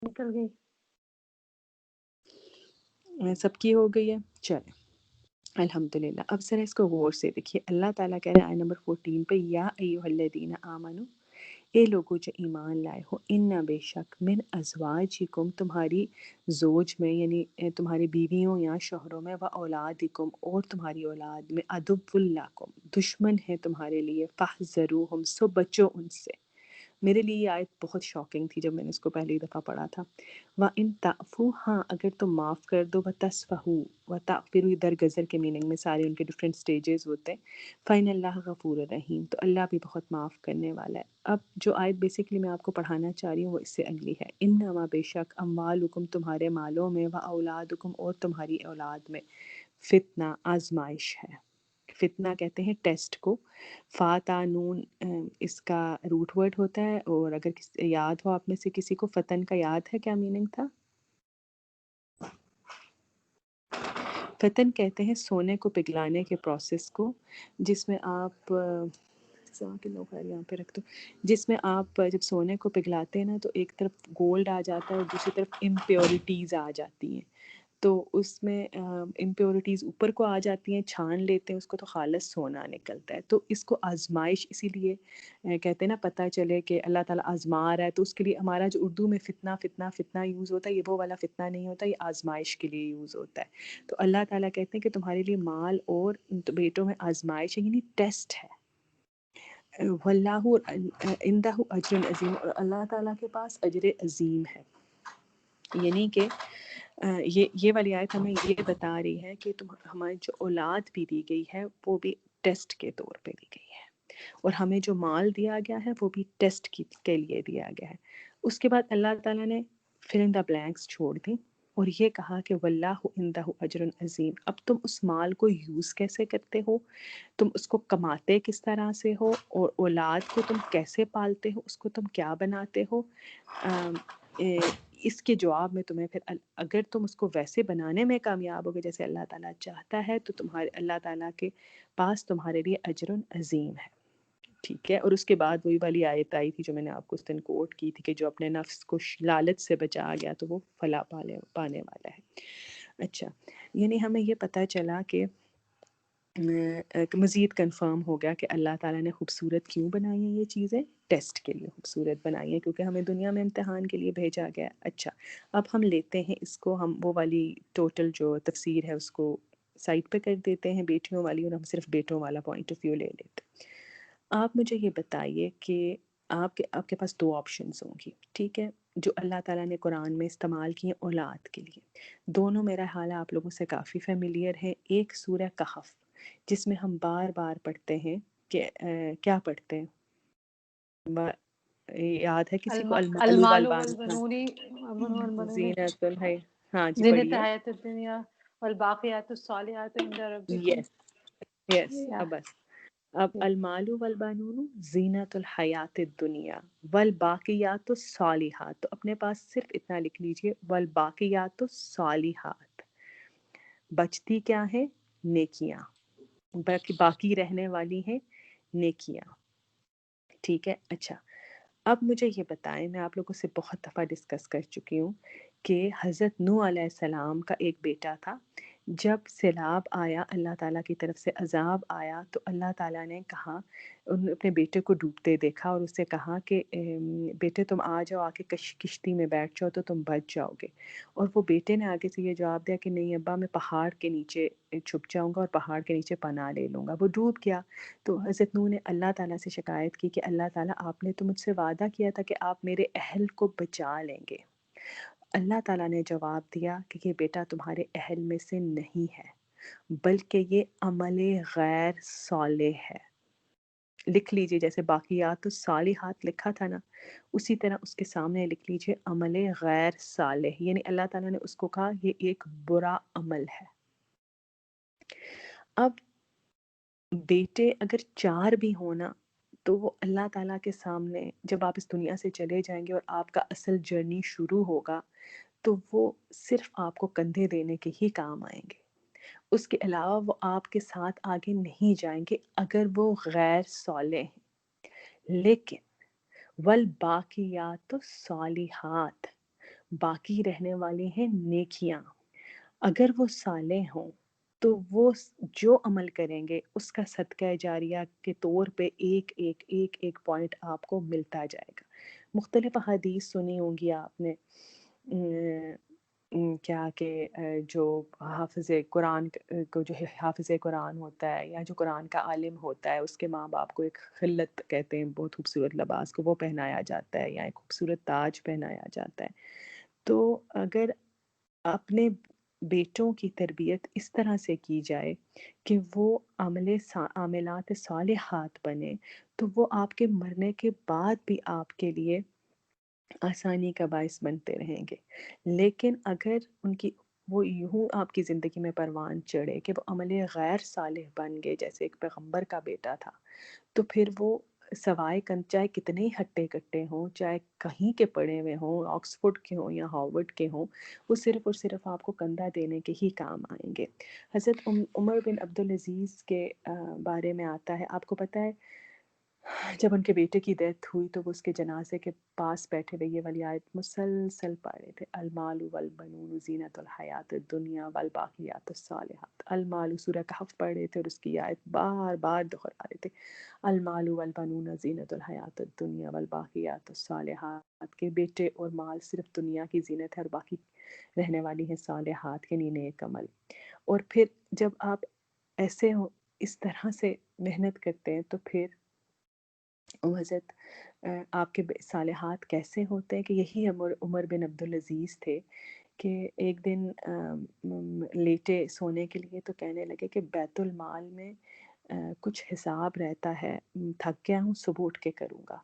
نکل گئی سب کی ہو گئی ہے. چلیں الحمدللہ. اب ذرا اس کو غور سے دیکھیے. اللہ تعالیٰ کہہ رہے ہیں آیت نمبر 14 پہ، یا ایھا الذین آمنوا، اے لوگوں جو ایمان لائے ہو، ان بے شک من ازواجکم تمہاری زوج میں یعنی تمہاری بیویوں یا شوہروں میں، و اولادکم اور تمہاری اولاد میں، عدو لکم دشمن ہے تمہارے لیے، فاحذروہم سو بچو ان سے. میرے لیے یہ آیت بہت شاکنگ تھی جب میں نے اس کو پہلی دفعہ پڑھا تھا. وَإِن تَعْفُوا، ہاں اگر تم معاف کر دو، وَتَصْفَحُوا وَتَغْفِرُوا، درگزر کے میننگ میں سارے ان کے ڈفرینٹ سٹیجز ہوتے ہیں. فَإِنَّ اللَّهَ غَفُورٌ رَحِيمٌ، تو اللہ بھی بہت معاف کرنے والا ہے. اب جو آیت بیسیکلی میں آپ کو پڑھانا چاہ رہی ہوں وہ اس سے اگلی ہے. انما بے شک اموالکم تمہارے مالوں میں، و اولادکم اور تمہاری اولاد میں، فتنہ آزمائش ہے. فتنہ کہتے ہیں ٹیسٹ کو. فا نون اس کا روٹ ورڈ ہوتا ہے، اور اگر یاد ہو آپ میں سے کسی کو فتن کا یاد ہے کیا میننگ تھا؟ فتن کہتے ہیں سونے کو پگھلانے کے پروسیس کو، جس میں آپ یہاں پہ رکھ دو، جس میں آپ جب سونے کو پگھلاتے ہیں نا تو ایک طرف گولڈ آ جاتا ہے اور دوسری طرف امپیورٹیز آ جاتی ہیں. تو اس میں امپیورٹیز اوپر کو آ جاتی ہیں، چھان لیتے ہیں اس کو تو خالص سونا نکلتا ہے. تو اس کو آزمائش اسی لیے کہتے ہیں نا، پتہ چلے کہ اللہ تعالیٰ آزما رہا ہے. تو اس کے لیے ہمارا جو اردو میں فتنہ یوز ہوتا ہے، یہ وہ والا فتنہ نہیں ہوتا، یہ آزمائش کے لیے یوز ہوتا ہے. تو اللہ تعالیٰ کہتے ہیں کہ تمہارے لیے مال اور بیٹوں میں آزمائش ہے، یعنی ٹیسٹ ہے. واللہ عندہ اجر عظیم، اور اللہ تعالیٰ کے پاس اجر عظیم ہے. یعنی کہ یہ والی آیت ہمیں یہ بتا رہی ہے کہ ہماری جو اولاد بھی دی گئی ہے وہ بھی ٹیسٹ کے طور پہ دی گئی ہے، اور ہمیں جو مال دیا گیا ہے وہ بھی ٹیسٹ کے لیے دیا گیا ہے. اس کے بعد اللہ تعالیٰ نے فل ان دا بلینکس چھوڑ دی اور یہ کہا کہ واللہ عندہ اجر عظیم. اب تم اس مال کو یوز کیسے کرتے ہو، تم اس کو کماتے کس طرح سے ہو، اور اولاد کو تم کیسے پالتے ہو، اس کو تم کیا بناتے ہو، اس کے جواب میں تمہیں پھر اگر تم اس کو ویسے بنانے میں کامیاب ہوگے جیسے اللہ تعالیٰ چاہتا ہے تو تمہارے اللہ تعالیٰ کے پاس تمہارے لیے اجر عظیم ہے. ٹھیک ہے. اور اس کے بعد وہی والی آیت آئی تھی جو میں نے آپ کو اس دن کوٹ کی تھی کہ جو اپنے نفس کو لالچ سے بچا گیا تو وہ فلاح پانے والا ہے. اچھا، یعنی ہمیں یہ پتہ چلا کہ مزید کنفرم ہو گیا کہ اللہ تعالیٰ نے خوبصورت کیوں بنائی ہیں یہ چیزیں، ٹیسٹ کے لیے خوبصورت بنائی ہیں، کیونکہ ہمیں دنیا میں امتحان کے لیے بھیجا گیا ہے۔ اچھا، اب ہم لیتے ہیں اس کو، ہم وہ والی ٹوٹل جو تفسیر ہے اس کو سائڈ پہ کر دیتے ہیں بیٹیوں والی، اور ہم صرف بیٹوں والا پوائنٹ آف ویو لے لیتے ہیں۔ آپ مجھے یہ بتائیے کہ آپ کے پاس دو آپشنز ہوں گی، ٹھیک ہے، جو اللہ تعالیٰ نے قرآن میں استعمال کی ہیں اولاد کے لیے۔ دونوں میرا حال آپ لوگوں سے کافی فیملیئر ہے۔ ایک سورہ کہف جس میں ہم بار بار پڑھتے ہیں کہ کیا پڑھتے ہیں، یاد ہے کسی کو؟ المال المال والبنون، ہاں، والبنون زینت الحی، ہاں جی زینت پڑھیے۔ حیات الدنیا والباقیات الصالحات عند ربکم. یس یس، Yeah. اب بس، اب المال والبنون زینت الحیات الدنیا والباقیات الصالحات، تو اپنے پاس صرف اتنا لکھ لیجئے، والباقیات الصالحات، بچتی کیا ہے؟ نیکیاں، باقی رہنے والی ہیں نیکیاں، ٹھیک ہے۔ اچھا، اب مجھے یہ بتائیں، میں آپ لوگوں سے بہت دفعہ ڈسکس کر چکی ہوں کہ حضرت نوح علیہ السلام کا ایک بیٹا تھا، جب سیلاب آیا، اللہ تعالیٰ کی طرف سے عذاب آیا، تو اللہ تعالیٰ نے کہا، انہوں نے اپنے بیٹے کو ڈوبتے دیکھا اور اس سے کہا کہ بیٹے تم آ جاؤ، آ کے کشتی میں بیٹھ جاؤ تو تم بچ جاؤ گے۔ اور وہ بیٹے نے آگے سے یہ جواب دیا کہ نہیں ابا، میں پہاڑ کے نیچے چھپ جاؤں گا اور پہاڑ کے نیچے پناہ لے لوں گا۔ وہ ڈوب گیا۔ تو حضرت نوح نے اللہ تعالیٰ سے شکایت کی کہ اللہ تعالیٰ، آپ نے تو مجھ سے وعدہ کیا تھا کہ آپ میرے اہل کو بچا لیں گے۔ اللہ تعالیٰ نے جواب دیا کہ یہ بیٹا تمہارے اہل میں سے نہیں ہے، بلکہ یہ عمل غیر صالح ہے۔ لکھ لیجئے، جیسے باقیات الصالحات لکھا تھا نا، اسی طرح اس کے سامنے لکھ لیجئے عمل غیر صالح، یعنی اللہ تعالیٰ نے اس کو کہا یہ ایک برا عمل ہے۔ اب بیٹے اگر 4 بھی ہونا تو وہ اللہ تعالیٰ کے سامنے جب آپ اس دنیا سے چلے جائیں گے اور آپ کا اصل جرنی شروع ہوگا تو وہ صرف آپ کو کندھے دینے کے ہی کام آئیں گے، اس کے علاوہ وہ آپ کے ساتھ آگے نہیں جائیں گے اگر وہ غیر صالح ہیں۔ لیکن والباقیات الصالحات، باقی رہنے والی ہیں نیکیاں، اگر وہ صالح ہوں تو وہ جو عمل کریں گے اس کا صدقہ جاریہ کے طور پہ ایک پوائنٹ آپ کو ملتا جائے گا۔ مختلف احادیث سنی ہوں گی آپ نے، کیا کہ جو حافظ قرآن کو جو حافظ قرآن ہوتا ہے یا جو قرآن کا عالم ہوتا ہے، اس کے ماں باپ کو ایک خلت کہتے ہیں، بہت خوبصورت لباس کو وہ پہنایا جاتا ہے یا ایک خوبصورت تاج پہنایا جاتا ہے۔ تو اگر اپنے بیٹوں کی تربیت اس طرح سے کی جائے کہ وہ عاملات صالحات بنے تو وہ آپ کے مرنے کے بعد بھی آپ کے لیے آسانی کا باعث بنتے رہیں گے۔ لیکن اگر ان کی وہ یوں آپ کی زندگی میں پروان چڑھے کہ وہ عمل غیر صالح بن گئے، جیسے ایک پیغمبر کا بیٹا تھا، تو پھر وہ سوائے چاہے کتنے ہی ہٹے کٹے ہوں، چاہے کہیں کے پڑھے ہوئے ہوں، آکسفورڈ کے ہوں یا ہارورڈ کے ہوں، وہ صرف اور صرف آپ کو کندھا دینے کے ہی کام آئیں گے۔ حضرت عمر بن عبدالعزیز کے بارے میں آتا ہے، آپ کو پتہ ہے جب ان کے بیٹے کی ڈیتھ ہوئی تو وہ اس کے جنازے کے پاس بیٹھے ہوئے یہ والی آیت مسلسل پڑھ رہے تھے، المال والبنون زینت الحیات الدنیا والباقیات الصالحات۔ المال، سورہ کہف پڑھ رہے تھے اور اس کی آیت بار بار دہرا رہے تھے، المال والبنون زینت الحیات الدنیا والباقیات الصالحات، کے بیٹے اور مال صرف دنیا کی زینت ہے اور باقی رہنے والی ہیں صالحات یعنی نیک عمل۔ اور پھر جب آپ ایسے ہو اس طرح سے محنت کرتے ہیں تو پھر حضرت آپ کے صالحات کیسے ہوتے ہیں کہ یہی عمر بن عبدالعزیز تھے کہ ایک دن لیٹے سونے کے لیے تو کہنے لگے کہ بیت المال میں کچھ حساب رہتا ہے، تھک گیا ہوں، صبح اٹھ کے کروں گا۔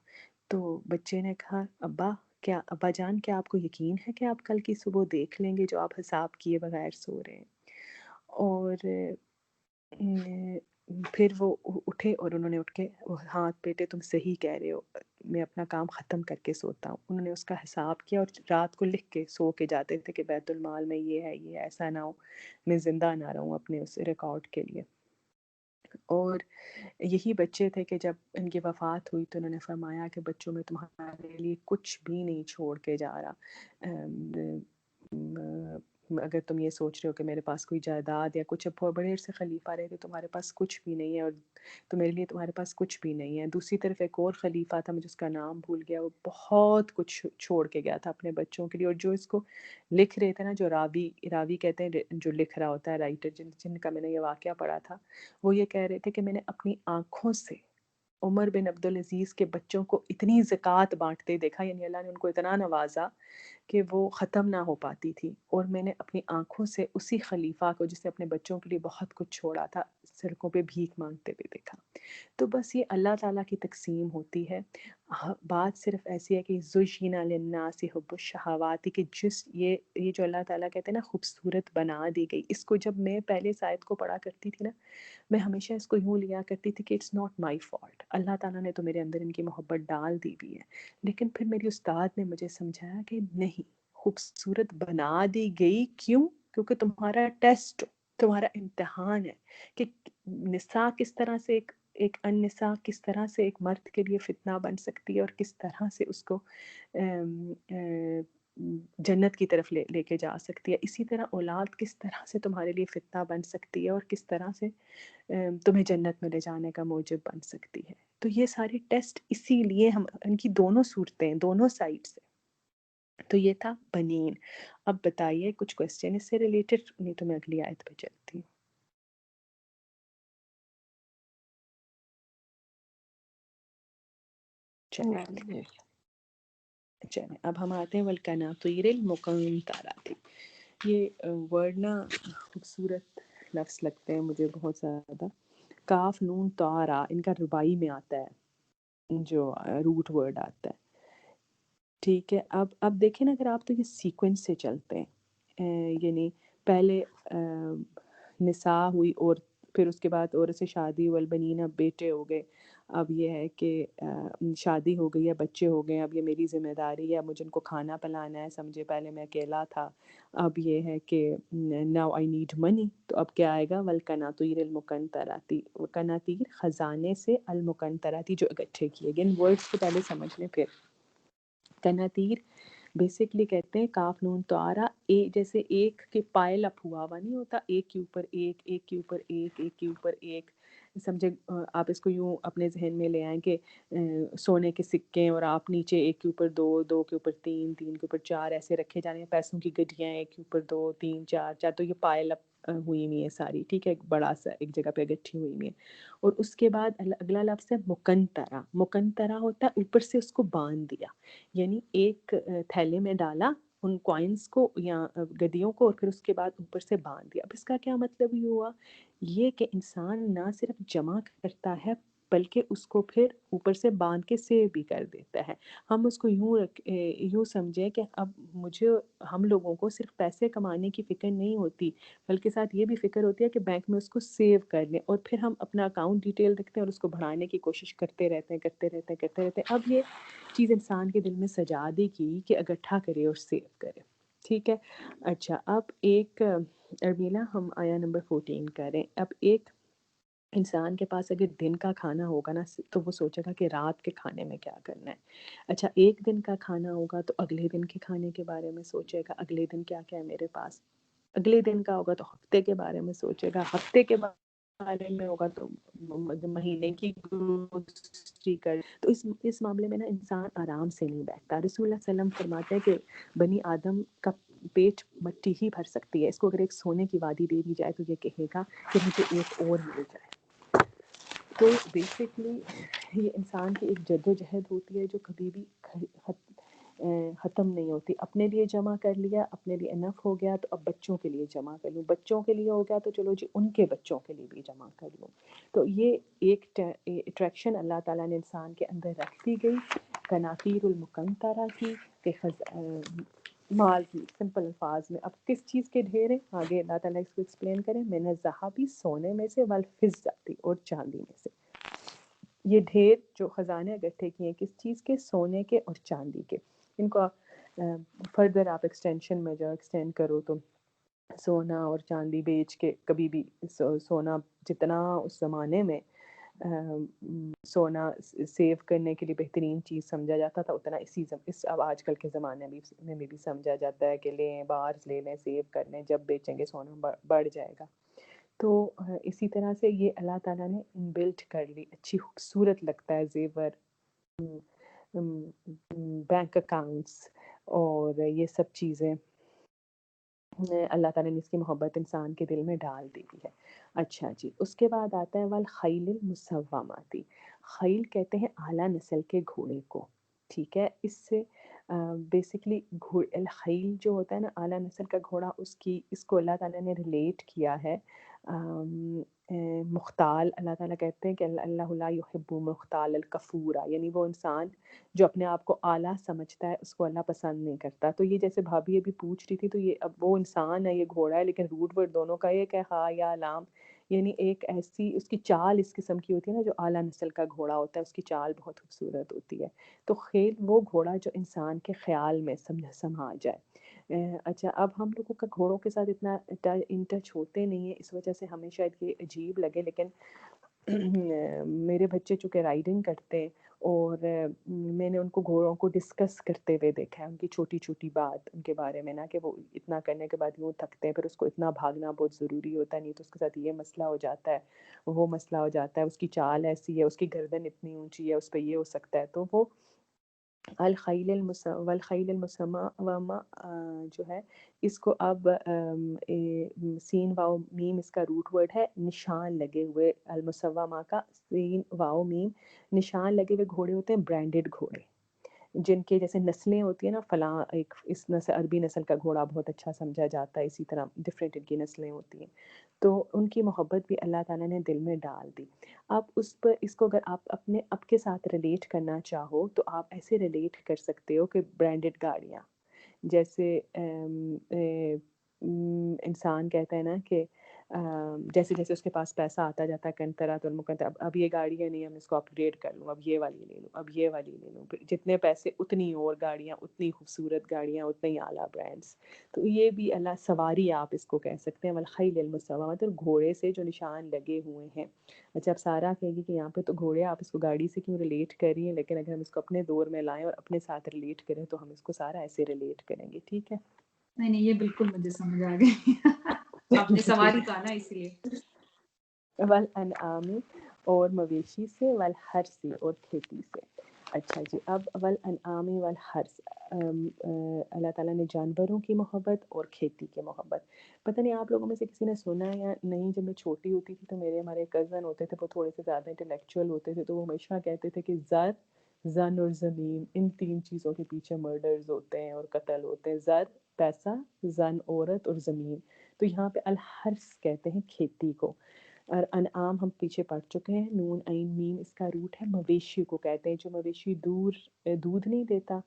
تو بچے نے کہا ابا جان کیا آپ کو یقین ہے کہ آپ کل کی صبح دیکھ لیں گے جو آپ حساب کیے بغیر سو رہے ہیں؟ اور پھر وہ اٹھے اور انہوں نے اٹھ کے، ہاں بیٹے تم صحیح کہہ رہے ہو، میں اپنا کام ختم کر کے سوتا ہوں۔ انہوں نے اس کا حساب کیا اور رات کو لکھ کے سو کے جاتے تھے کہ بیت المال میں یہ ہے، یہ ایسا نہ ہو میں زندہ نہ رہوں اپنے اس ریکارڈ کے لیے۔ اور یہی بچے تھے کہ جب ان کی وفات ہوئی تو انہوں نے فرمایا کہ بچوں میں تمہارے لیے کچھ بھی نہیں چھوڑ کے جا رہا، اگر تم یہ سوچ رہے ہو کہ میرے پاس کوئی جائیداد یا کچھ، اب بہت بڑے عرصے خلیفہ رہے تھے، تمہارے پاس کچھ بھی نہیں ہے، اور تو میرے لیے تمہارے پاس کچھ بھی نہیں ہے. دوسری طرف ایک اور خلیفہ تھا، مجھے اس کا نام بھول گیا، وہ بہت کچھ چھوڑ کے گیا تھا اپنے بچوں کے لیے. اور جو اس کو لکھ رہے تھے نا، جو راوی کہتے ہیں جو لکھ رہا ہوتا ہے، رائٹر، جن کا میں نے یہ واقعہ پڑھا تھا، وہ یہ کہہ رہے تھے کہ میں نے اپنی آنکھوں سے عمر بن عبدالعزیز کے بچوں کو اتنی زکوٰۃ بانٹتے دیکھا، یعنی اللہ نے ان کو اتنا نوازا کہ وہ ختم نہ ہو پاتی تھی. اور میں نے اپنی آنکھوں سے اسی خلیفہ کو، جس نے اپنے بچوں کے لیے بہت کچھ چھوڑا تھا، سڑکوں پہ بھیک مانگتے ہوئے دیکھا. تو بس یہ اللہ تعالیٰ کی تقسیم ہوتی ہے. بات صرف ایسی ہے کہ زُیِّنَ لِلنَّاسِ حُبُّ الشَّہَوَاتِ، کہ یہ جو اللہ تعالیٰ کہتے ہیں نا خوبصورت بنا دی گئی. اس کو جب میں پہلے اس آیت کو پڑھا کرتی تھی نا، میں ہمیشہ اس کو یوں لیا کرتی تھی کہ اٹس ناٹ مائی فالٹ، اللہ تعالیٰ نے تو میرے اندر ان کی محبت ڈال دی ہوئی ہے. لیکن پھر میری استاد نے مجھے سمجھایا کہ نہیں، خوبصورت بنا دی گئی. کیوں؟ کیونکہ تمہارا ٹیسٹ، تمہارا امتحان ہے کہ نساء کس طرح سے ایک النساء کس طرح سے ایک مرد کے لیے فتنہ بن سکتی ہے، اور کس طرح سے اس کو جنت کی طرف لے کے جا سکتی ہے. اسی طرح اولاد کس طرح سے تمہارے لیے فتنہ بن سکتی ہے، اور کس طرح سے تمہیں جنت میں لے جانے کا موجب بن سکتی ہے. تو یہ سارے ٹیسٹ اسی لیے ہم ان کی دونوں صورتیں، دونوں سائڈ سے. تو یہ تھا بنین. اب بتائیے کچھ کوسچن اس سے ریلیٹڈ، نہیں تو میں اگلی آیت پہ چلتی ہوں. چلیں اب ہم آتے ہیں والقناطیر المقنطرۃ. یہ ورڈ نا خوبصورت لفظ لگتے ہیں مجھے بہت زیادہ. کاف نون طارا، ان کا ربائی میں آتا ہے، جو روٹ ورڈ آتا ہے. ٹھیک ہے، اب دیکھیں نا، اگر آپ تو یہ سیکوینس سے چلتے ہیں، یعنی پہلے نساء ہوئی، اور پھر اس کے بعد عورت سے شادی، والبنین، اب بیٹے ہو گئے. اب یہ ہے کہ شادی ہو گئی ہے، بچے ہو گئے، اب یہ میری ذمہ داری ہے، مجھے ان کو کھانا پلانا ہے. سمجھے پہلے میں اکیلا تھا، اب یہ ہے کہ ناؤ آئی نیڈ منی. تو اب کیا آئے گا؟ والقناطیر المقنطرۃ. قناطیر خزانے سے، المقنطرۃ جو اکٹھے کیے گئے. ان ورڈس کو پہلے سمجھ لیں. پھر قناطیر بیسکلی کہتے ہیں کاف نون طارا، جیسے ایک کے پائل اپ ہوا نہیں ہوتا، ایک کے اوپر ایک، ایک کے اوپر ایک، ایک کے اوپر ایک. سمجھے آپ اس کو یوں اپنے ذہن میں لے آئیں کہ سونے کے سکے، اور آپ نیچے ایک کے اوپر دو، دو کے اوپر تین، تین کے اوپر چار ایسے رکھے جانے ہیں. پیسوں کی گڈیاں ایک کے اوپر دو، تین، چار، چار. تو یہ پائل اپ ہوئی ہوئی ہیں ساری. ٹھیک ہے، ایک بڑا سا ایک جگہ پہ اکٹھی ہوئی ہوئی ہیں. اور اس کے بعد اگلا لفظ ہے مقنطرہ. مقنطرہ ہوتا ہے اوپر سے اس کو باندھ دیا، یعنی ایک تھیلے میں ڈالا ان کوائنس کو یا گدیوں کو، اور پھر اس کے بعد اوپر سے باندھ دیا. اب اس کا کیا مطلب یہ ہوا؟ یہ کہ انسان نہ صرف جمع کرتا ہے، بلکہ اس کو پھر اوپر سے باندھ کے سیو بھی کر دیتا ہے. ہم اس کو یوں سمجھیں کہ اب ہم لوگوں کو صرف پیسے کمانے کی فکر نہیں ہوتی، بلکہ ساتھ یہ بھی فکر ہوتی ہے کہ بینک میں اس کو سیو کر لیں، اور پھر ہم اپنا اکاؤنٹ ڈیٹیل رکھتے ہیں اور اس کو بڑھانے کی کوشش کرتے رہتے ہیں. اب یہ چیز انسان کے دل میں سجا دی کی کہ اکٹھا کرے اور سیو کرے. ٹھیک ہے. اچھا، اب ایک ارمیلا ہم آیا نمبر 14 کریں. اب ایک انسان کے پاس اگر دن کا کھانا ہوگا نا، تو وہ سوچے گا کہ رات کے کھانے میں کیا کرنا ہے. اچھا، ایک دن کا کھانا ہوگا تو اگلے دن کے کھانے کے بارے میں سوچے گا، اگلے دن کیا کیا ہے میرے پاس. اگلے دن کا ہوگا تو ہفتے کے بارے میں سوچے گا، ہفتے کے بارے میں ہوگا تو مہینے کی گروسری کر. تو اس معاملے میں نا انسان آرام سے نہیں بیٹھتا. رسول اللہ صلی اللہ علیہ وسلم فرماتے ہیں کہ بنی آدم کا پیٹ مٹی ہی بھر سکتی ہے، اس کو اگر ایک سونے کی وادی دے دی جائے تو یہ کہے گا کہ مجھے ایک اور مل جائے. تو بیسکلی یہ انسان کی ایک جد و جہد ہوتی ہے جو کبھی بھی ختم نہیں ہوتی. اپنے لیے جمع کر لیا، اپنے لیے انف ہو گیا، تو اب بچوں کے لیے جمع کر لوں، بچوں کے لیے ہو گیا تو چلو جی ان کے بچوں کے لیے بھی جمع کر لوں. تو یہ ایک اٹریکشن اللہ تعالیٰ نے انسان کے اندر رکھ دی گئی قناطیر المقنطرہ کی، کہ مال کی. سمپل الفاظ میں اب کس چیز کے ڈھیر ہیں آگے اللہ تعالیٰ اس کو ایکسپلین کریں. من الذھب، سونے میں سے، والفضة، اور چاندی میں سے. یہ ڈھیر جو خزانے اکٹھے کیے ہیں کس چیز کے؟ سونے کے اور چاندی کے. ان کو فردر آپ ایکسٹینشن میں جو ایکسٹینڈ کرو تو سونا اور چاندی بیچ کے کبھی بھی سونا جتنا اس زمانے میں سونا سیو کرنے کے لیے بہترین چیز سمجھا جاتا تھا، اتنا اس اب آج کل کے زمانے میں بھی سمجھا جاتا ہے کہ لیں بارز لے لیں، سیو کر لیں، جب بیچیں گے سونا بڑھ جائے گا. تو اسی طرح سے یہ اللہ تعالیٰ نے بلٹ کر لی، اچھی خوبصورت لگتا ہے زیور، بینک اکاؤنٹس اور یہ سب چیزیں اللہ تعالیٰ نے اس کی محبت انسان کے دل میں ڈال دی ہے. اچھا جی، اس کے بعد آتا ہے والخیل المسوماتی. خیل کہتے ہیں اعلیٰ نسل کے گھوڑے کو، ٹھیک ہے. اس سے بیسکلی الخیل جو ہوتا ہے نا اعلیٰ نسل کا گھوڑا، اس کو اللہ تعالیٰ نے ریلیٹ کیا ہے مختال. اللہ تعالیٰ کہتے ہیں کہ اللہ لا یحب مختال الکفورا، یعنی وہ انسان جو اپنے آپ کو اعلیٰ سمجھتا ہے اس کو اللہ پسند نہیں کرتا. تو یہ جیسے بھابھی ابھی پوچھ رہی تھی، تو یہ اب وہ انسان ہے، یہ گھوڑا ہے، لیکن روٹ ورڈ دونوں کا ایک ہے، ہا یا لام، یعنی ایک ایسی اس کی چال اس قسم کی ہوتی ہے نا، جو اعلیٰ نسل کا گھوڑا ہوتا ہے اس کی چال بہت خوبصورت ہوتی ہے. تو خیل وہ گھوڑا جو انسان کے خیال میں سما جائے. اچھا، اب ہم لوگوں کا گھوڑوں کے ساتھ اتنا ان ٹچ ہوتے نہیں ہیں، اس وجہ سے ہمیں شاید یہ عجیب لگے، لیکن میرے بچے چونکہ رائڈنگ کرتے ہیں اور میں نے ان کو گھوڑوں کو ڈسکس کرتے ہوئے دیکھا ہے، ان کی چھوٹی چھوٹی بات ان کے بارے میں نا، کہ وہ اتنا کرنے کے بعد یوں تھکتے ہیں، پھر اس کو اتنا بھاگنا بہت ضروری ہوتا ہے، نہیں تو اس کے ساتھ یہ مسئلہ ہو جاتا ہے، وہ مسئلہ ہو جاتا ہے، اس کی چال ایسی ہے، اس کی گردن اتنی اونچی ہے، اس پہ یہ ہو سکتا ہے. تو وہ والخیل المسومہ جو ہے اس کو اب سین واو میم اس کا روٹ ورڈ ہے، نشان لگے ہوئے. المسومہ کا سین واو میم نشان لگے ہوئے گھوڑے ہوتے ہیں، برانڈڈ گھوڑے جن کے جیسے نسلیں ہوتی ہیں نا، فلاں ایک اس نسل عربی نسل کا گھوڑا بہت اچھا سمجھا جاتا ہے، اسی طرح ڈفرینٹ ان کی نسلیں ہوتی ہیں. تو ان کی محبت بھی اللہ تعالیٰ نے دل میں ڈال دی. آپ اس کو اگر آپ اپنے اب کے ساتھ ریلیٹ کرنا چاہو تو آپ ایسے ریلیٹ کر سکتے ہو کہ برانڈڈ گاڑیاں جیسے انسان کہتا ہے نا کہ جیسے جیسے اس کے پاس پیسہ آتا جاتا ہے کنترا تو المقنطرہ، اب یہ گاڑی ہے نہیں، ہم اس کو اپ گریڈ کر لوں، اب یہ والی لے لوں، اب یہ والی لے لوں، جتنے پیسے اتنی اور گاڑیاں، اتنی خوبصورت گاڑیاں، اتنے ہی اعلیٰ برانڈس. تو یہ بھی اللہ سواری آپ اس کو کہہ سکتے ہیں، والخیل المسومہ، مطلب گھوڑے سے جو نشان لگے ہوئے ہیں. اچھا، اب سارا کہے گی کہ یہاں پہ تو گھوڑے آپ اس کو گاڑی سے کیوں ریلیٹ کر رہی ہیں، لیکن اگر ہم اس کو اپنے دور میں لائیں اور اپنے ساتھ ریلیٹ کریں تو ہم اس کو سارا ایسے ریلیٹ کریں گے. ٹھیک ہے؟ نہیں یہ بالکل مجھے سمجھ آ گئی. آپ نے سواری کہا نا اس لیے. والانعام اور مویشی سے، والحرث اور کھیتی سے. اچھا جی، اب والانعام والحرث اللہ تعالیٰ نے جانوروں کی محبت اور کھیتی کی محبت. پتہ نہیں آپ لوگوں میں سے کسی نے سنا ہے یا نہیں. جب میں چھوٹی ہوتی تھی تو ہمارے کزن ہوتے تھے، وہ تھوڑے سے زیادہ انٹلیکچوئل ہوتے تھے، تو وہ ہمیشہ کہتے تھے کہ زن اور زمین، ان تین چیزوں کے پیچھے مرڈرز ہوتے ہیں اور قتل ہوتے ہیں. زر پیسہ، زن عورت، اور زمین. تو یہاں پہ الحرث کہتے ہیں کھیتی کو. اور انعام ہم پیچھے پڑھ چکے ہیں، نون عین میم اس کا روٹ ہے. مویشی کو کہتے ہیں جو مویشی دودھ نہیں دیتا،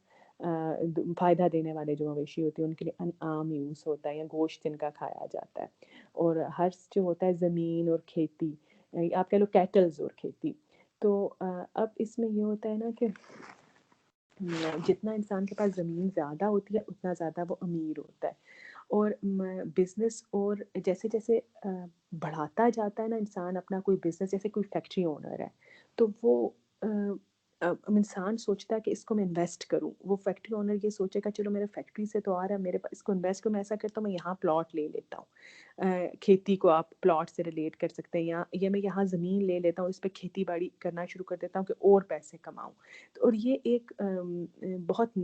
فائدہ دینے والے جو مویشی ہوتے ہیں ان کے لیے انعام یوز ہوتا ہے، یا گوشت جن کا کھایا جاتا ہے. اور حرث جو ہوتا ہے زمین اور کھیتی، آپ کہہ لو کیٹلز اور کھیتی. تو اب اس میں یہ ہوتا ہے نا کہ جتنا انسان کے پاس زمین زیادہ ہوتی ہے اتنا زیادہ وہ امیر ہوتا ہے. اور بزنس، اور جیسے جیسے بڑھاتا جاتا ہے نا انسان اپنا کوئی بزنس، جیسے کوئی فیکٹری اونر ہے تو وہ انسان سوچتا ہے کہ اس کو میں انویسٹ کروں. وہ فیکٹری اونر یہ سوچے گا چلو میرے فیکٹری سے تو آ رہا ہے، میرے پاس اس کو انویسٹ کروں، میں ایسا کرتا ہوں میں یہاں پلاٹ لے لیتا ہوں. کھیتی کو آپ پلاٹ سے ریلیٹ کر سکتے ہیں، یا میں یہاں زمین لے لیتا ہوں، اس پہ کھیتی باڑی کرنا شروع کر دیتا ہوں کہ اور پیسے کماؤں. اور یہ ایک بہت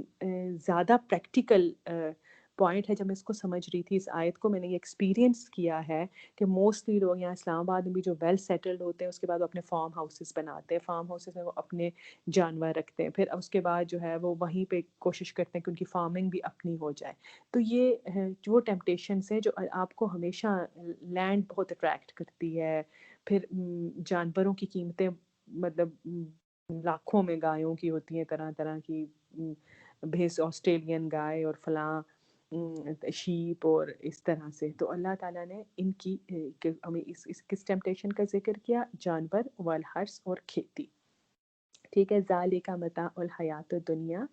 زیادہ پریکٹیکل پوائنٹ ہے. جب میں اس کو سمجھ رہی تھی اس آیت کو، میں نے یہ ایکسپیرینس کیا ہے کہ موسٹلی لوگ یہاں اسلام آباد میں بھی جو ویل سیٹلڈ ہوتے ہیں، اس کے بعد وہ اپنے فارم ہاؤسز بناتے ہیں، فارم ہاؤسز میں وہ اپنے جانور رکھتے ہیں، پھر اس کے بعد جو ہے وہ وہیں پہ کوشش کرتے ہیں کہ ان کی فارمنگ بھی اپنی ہو جائے. تو یہ وہ ٹیمپٹیشنس ہیں جو آپ کو ہمیشہ لینڈ بہت اٹریکٹ کرتی ہے. پھر جانوروں کی قیمتیں مطلب لاکھوں میں گایوں کی ہوتی ہیں، طرح طرح کی بھینس، آسٹریلین گائے اور فلاں شیپ اور اس طرح سے. تو اللہ تعالیٰ نے ان کی ہمیں کس ٹیمپٹیشن کا ذکر کیا؟ جانور، والحرث اور کھیتی. ٹھیک ہے. ذالک متاع الحیات الدنیا.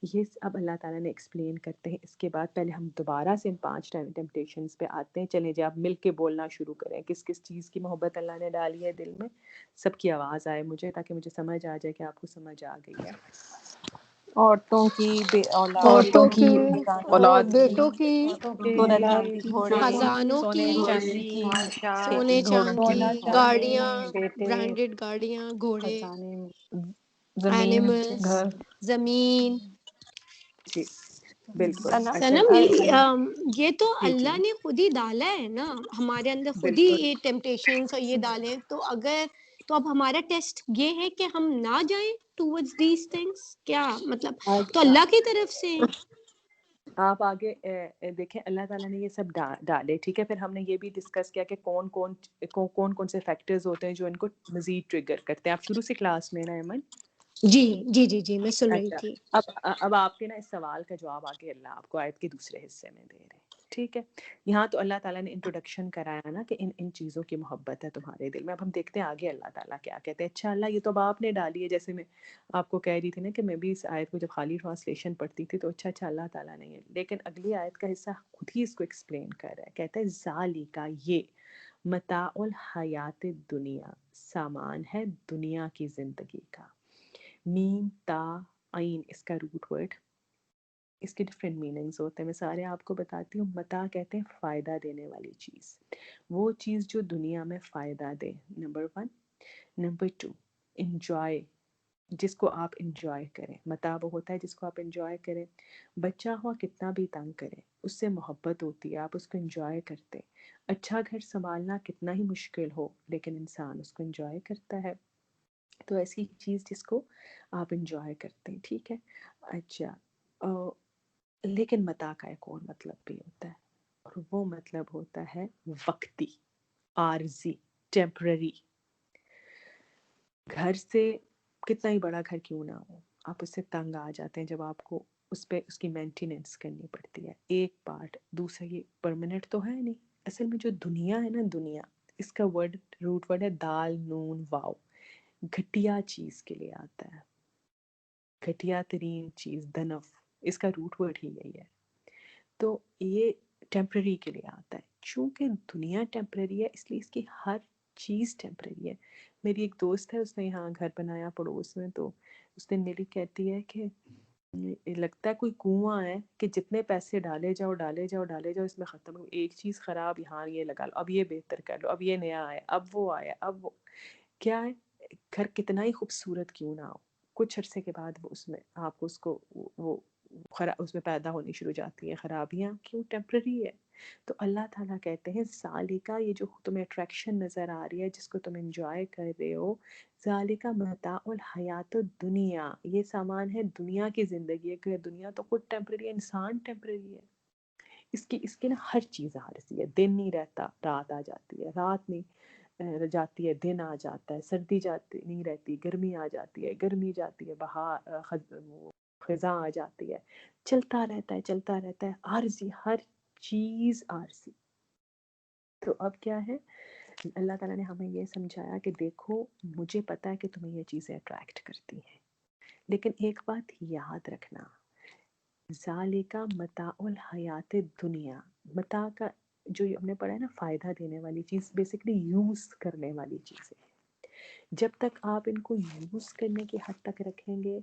یہ اب اللہ تعالیٰ نے ایکسپلین کرتے ہیں. اس کے بعد پہلے ہم دوبارہ سے ان 5 ٹیمپٹیشنز پہ آتے ہیں. چلیں جی آپ مل کے بولنا شروع کریں. کس کس چیز کی محبت اللہ نے ڈالی ہے دل میں؟ سب کی آواز آئے مجھے، تاکہ مجھے سمجھ آ جائے کہ آپ کو سمجھ آ گئی ہے. عورتوں کی، اولاد عورتوں کی، اولاد بیٹوں کی، سونے چاندی، گھوڑے، خزانوں سونے کی، چاندی، سونے گھوڑوں کی، چاندی، گاڑیاں، برانڈڈ گاڑیاں، گھوڑے، زمین، اینیملز، گھر. زمین. جی بالکل. صنم. اچھا صنم یہ تو جی جی اللہ نے خود ہی ڈالا ہے نا ہمارے اندر، خود ہی بالکل. یہ ٹیمپٹیشنز اور یہ ڈالے. تو اگر تو اب ہمارا ٹیسٹ یہ ہے کہ ہم نہ جائیں ٹورڈز دیز تھنگس، کیا مطلب؟ تو اللہ کی طرف سے آپ آگے دیکھیں اللہ تعالیٰ نے یہ سب ڈالے. ٹھیک ہے. پھر ہم نے یہ بھی ڈسکس کیا کہ کون سے فیکٹرز ہوتے ہیں جو ان کو مزید ٹریگر کرتے ہیں. آپ شروع سے کلاس میں نا ایمن؟ جی جی جی جی میں سن رہی اچھا. تھی. اب آپ کے نا اس سوال کا جواب آگے اللہ آپ کو آیت کے دوسرے حصے میں دے رہے ہیں. ٹھیک ہے. یہاں تو اللہ تعالیٰ نے انٹروڈکشن کرایا نا کہ ان چیزوں کی محبت ہے تمہارے دل میں. اب ہم دیکھتے ہیں آگے اللہ تعالیٰ کیا کہتے ہیں. اچھا اللہ یہ تو اب آپ نے ڈالی ہے. جیسے میں آپ کو کہہ رہی تھی نا کہ میں بھی اس آیت کو جب خالی ٹرانسلیشن پڑھتی تھی تو اچھا اللہ تعالیٰ نے یہ، لیکن اگلی آیت کا حصہ خود ہی اس کو ایکسپلین کر رہا ہے. کہتا ہے ذالکا یہ متاع الحیات دنیا، سامان ہے دنیا کی زندگی کا. میم تا عین اس کا روٹ ورڈ، اس کے ڈفرینٹ میننگز ہوتے ہیں. میں سارے آپ کو بتاتی ہوں. متاع کہتے ہیں فائدہ دینے والی چیز، وہ چیز جو دنیا میں فائدہ دے. نمبر 1. نمبر 2 انجوائے، جس کو آپ انجوائے کریں. متاع وہ ہوتا ہے جس کو آپ انجوائے کریں. بچہ ہوا کتنا بھی تنگ کرے اس سے محبت ہوتی ہے، آپ اس کو انجوائے کرتے. اچھا گھر سنبھالنا کتنا ہی مشکل ہو لیکن انسان اس کو انجوائے کرتا ہے. تو ایسی چیز جس کو آپ انجوائے کرتے ہیں. ٹھیک ہے. اچھا لیکن متاع کا ایک اور مطلب بھی ہوتا ہے، اور وہ مطلب ہوتا ہے وقتی، عارضی، ٹیمپرری. گھر سے کتنا ہی بڑا گھر کیوں نہ ہو، آپ اس سے تنگ آ جاتے ہیں جب آپ کو اس پہ اس کی مینٹیننس کرنی پڑتی ہے. ایک پارٹ. دوسرا یہ پرماننٹ تو ہے نہیں. اصل میں جو دنیا ہے نا، دنیا اس کا روٹ ورڈ ہے دال نون واو. گھٹیا چیز کے لیے آتا ہے، گھٹیا ترین چیز، دنف، اس کا روٹ ورڈ ہی یہی ہے. تو یہ ٹیمپرری کے لیے آتا ہے. چونکہ دنیا ٹیمپرری ہے اس لیے اس کی ہر چیز ٹیمپرری ہے. میری ایک دوست ہے، اس نے یہاں گھر بنایا پڑوس میں، تو اس نے میری کہتی ہے کہ لگتا ہے کوئی کنواں ہے کہ جتنے پیسے ڈالے جاؤ ڈالے جاؤ ڈالے جاؤ اس میں ختم ہو. ایک چیز خراب، یہاں یہ لگا لو، اب یہ بہتر کر لو، اب یہ نیا آیا، اب وہ آیا، اب وہ کیا ہے. گھر کتنا ہی خوبصورت کیوں نہ ہو، کچھ عرصے کے بعد وہ اس میں آپ کو اس کو وہ اس میں پیدا ہونی شروع جاتی ہیں خرابیاں. کیوں؟ ٹیمپرری ہے. تو اللہ تعالیٰ کہتے ہیں ذالکا، یہ جو تمہیں اٹریکشن نظر آ رہی ہے جس کو تم انجوائے کر رہے ہو، ذالکا متاع الحیات الدنیا، یہ سامان ہے دنیا کی زندگی ہے. دنیا تو خود ٹیمپرری ہے، انسان ٹیمپرری ہے. اس کی نا ہر چیز عارضی ہے. دن نہیں رہتا رات آ جاتی ہے، رات نہیں جاتی ہے دن آ جاتا ہے، سردی جاتی نہیں رہتی گرمی آ جاتی ہے، گرمی جاتی ہے بہار خزاں آ جاتی ہے. چلتا رہتا ہے چلتا رہتا ہے، عارضی، ہر چیز عارضی. تو اب کیا ہے، اللہ تعالیٰ نے ہمیں یہ سمجھایا کہ دیکھو مجھے پتا ہے کہ تمہیں یہ چیزیں اٹریکٹ کرتی ہیں، لیکن ایک بات یاد رکھنا، ذالکا متاع الحیات الدنیا. متاع کا جو ہم نے پڑھا ہے نا، فائدہ دینے والی چیز، بیسکلی یوز کرنے والی چیزیں. جب تک آپ ان کو یوز کرنے کی حد تک رکھیں گے،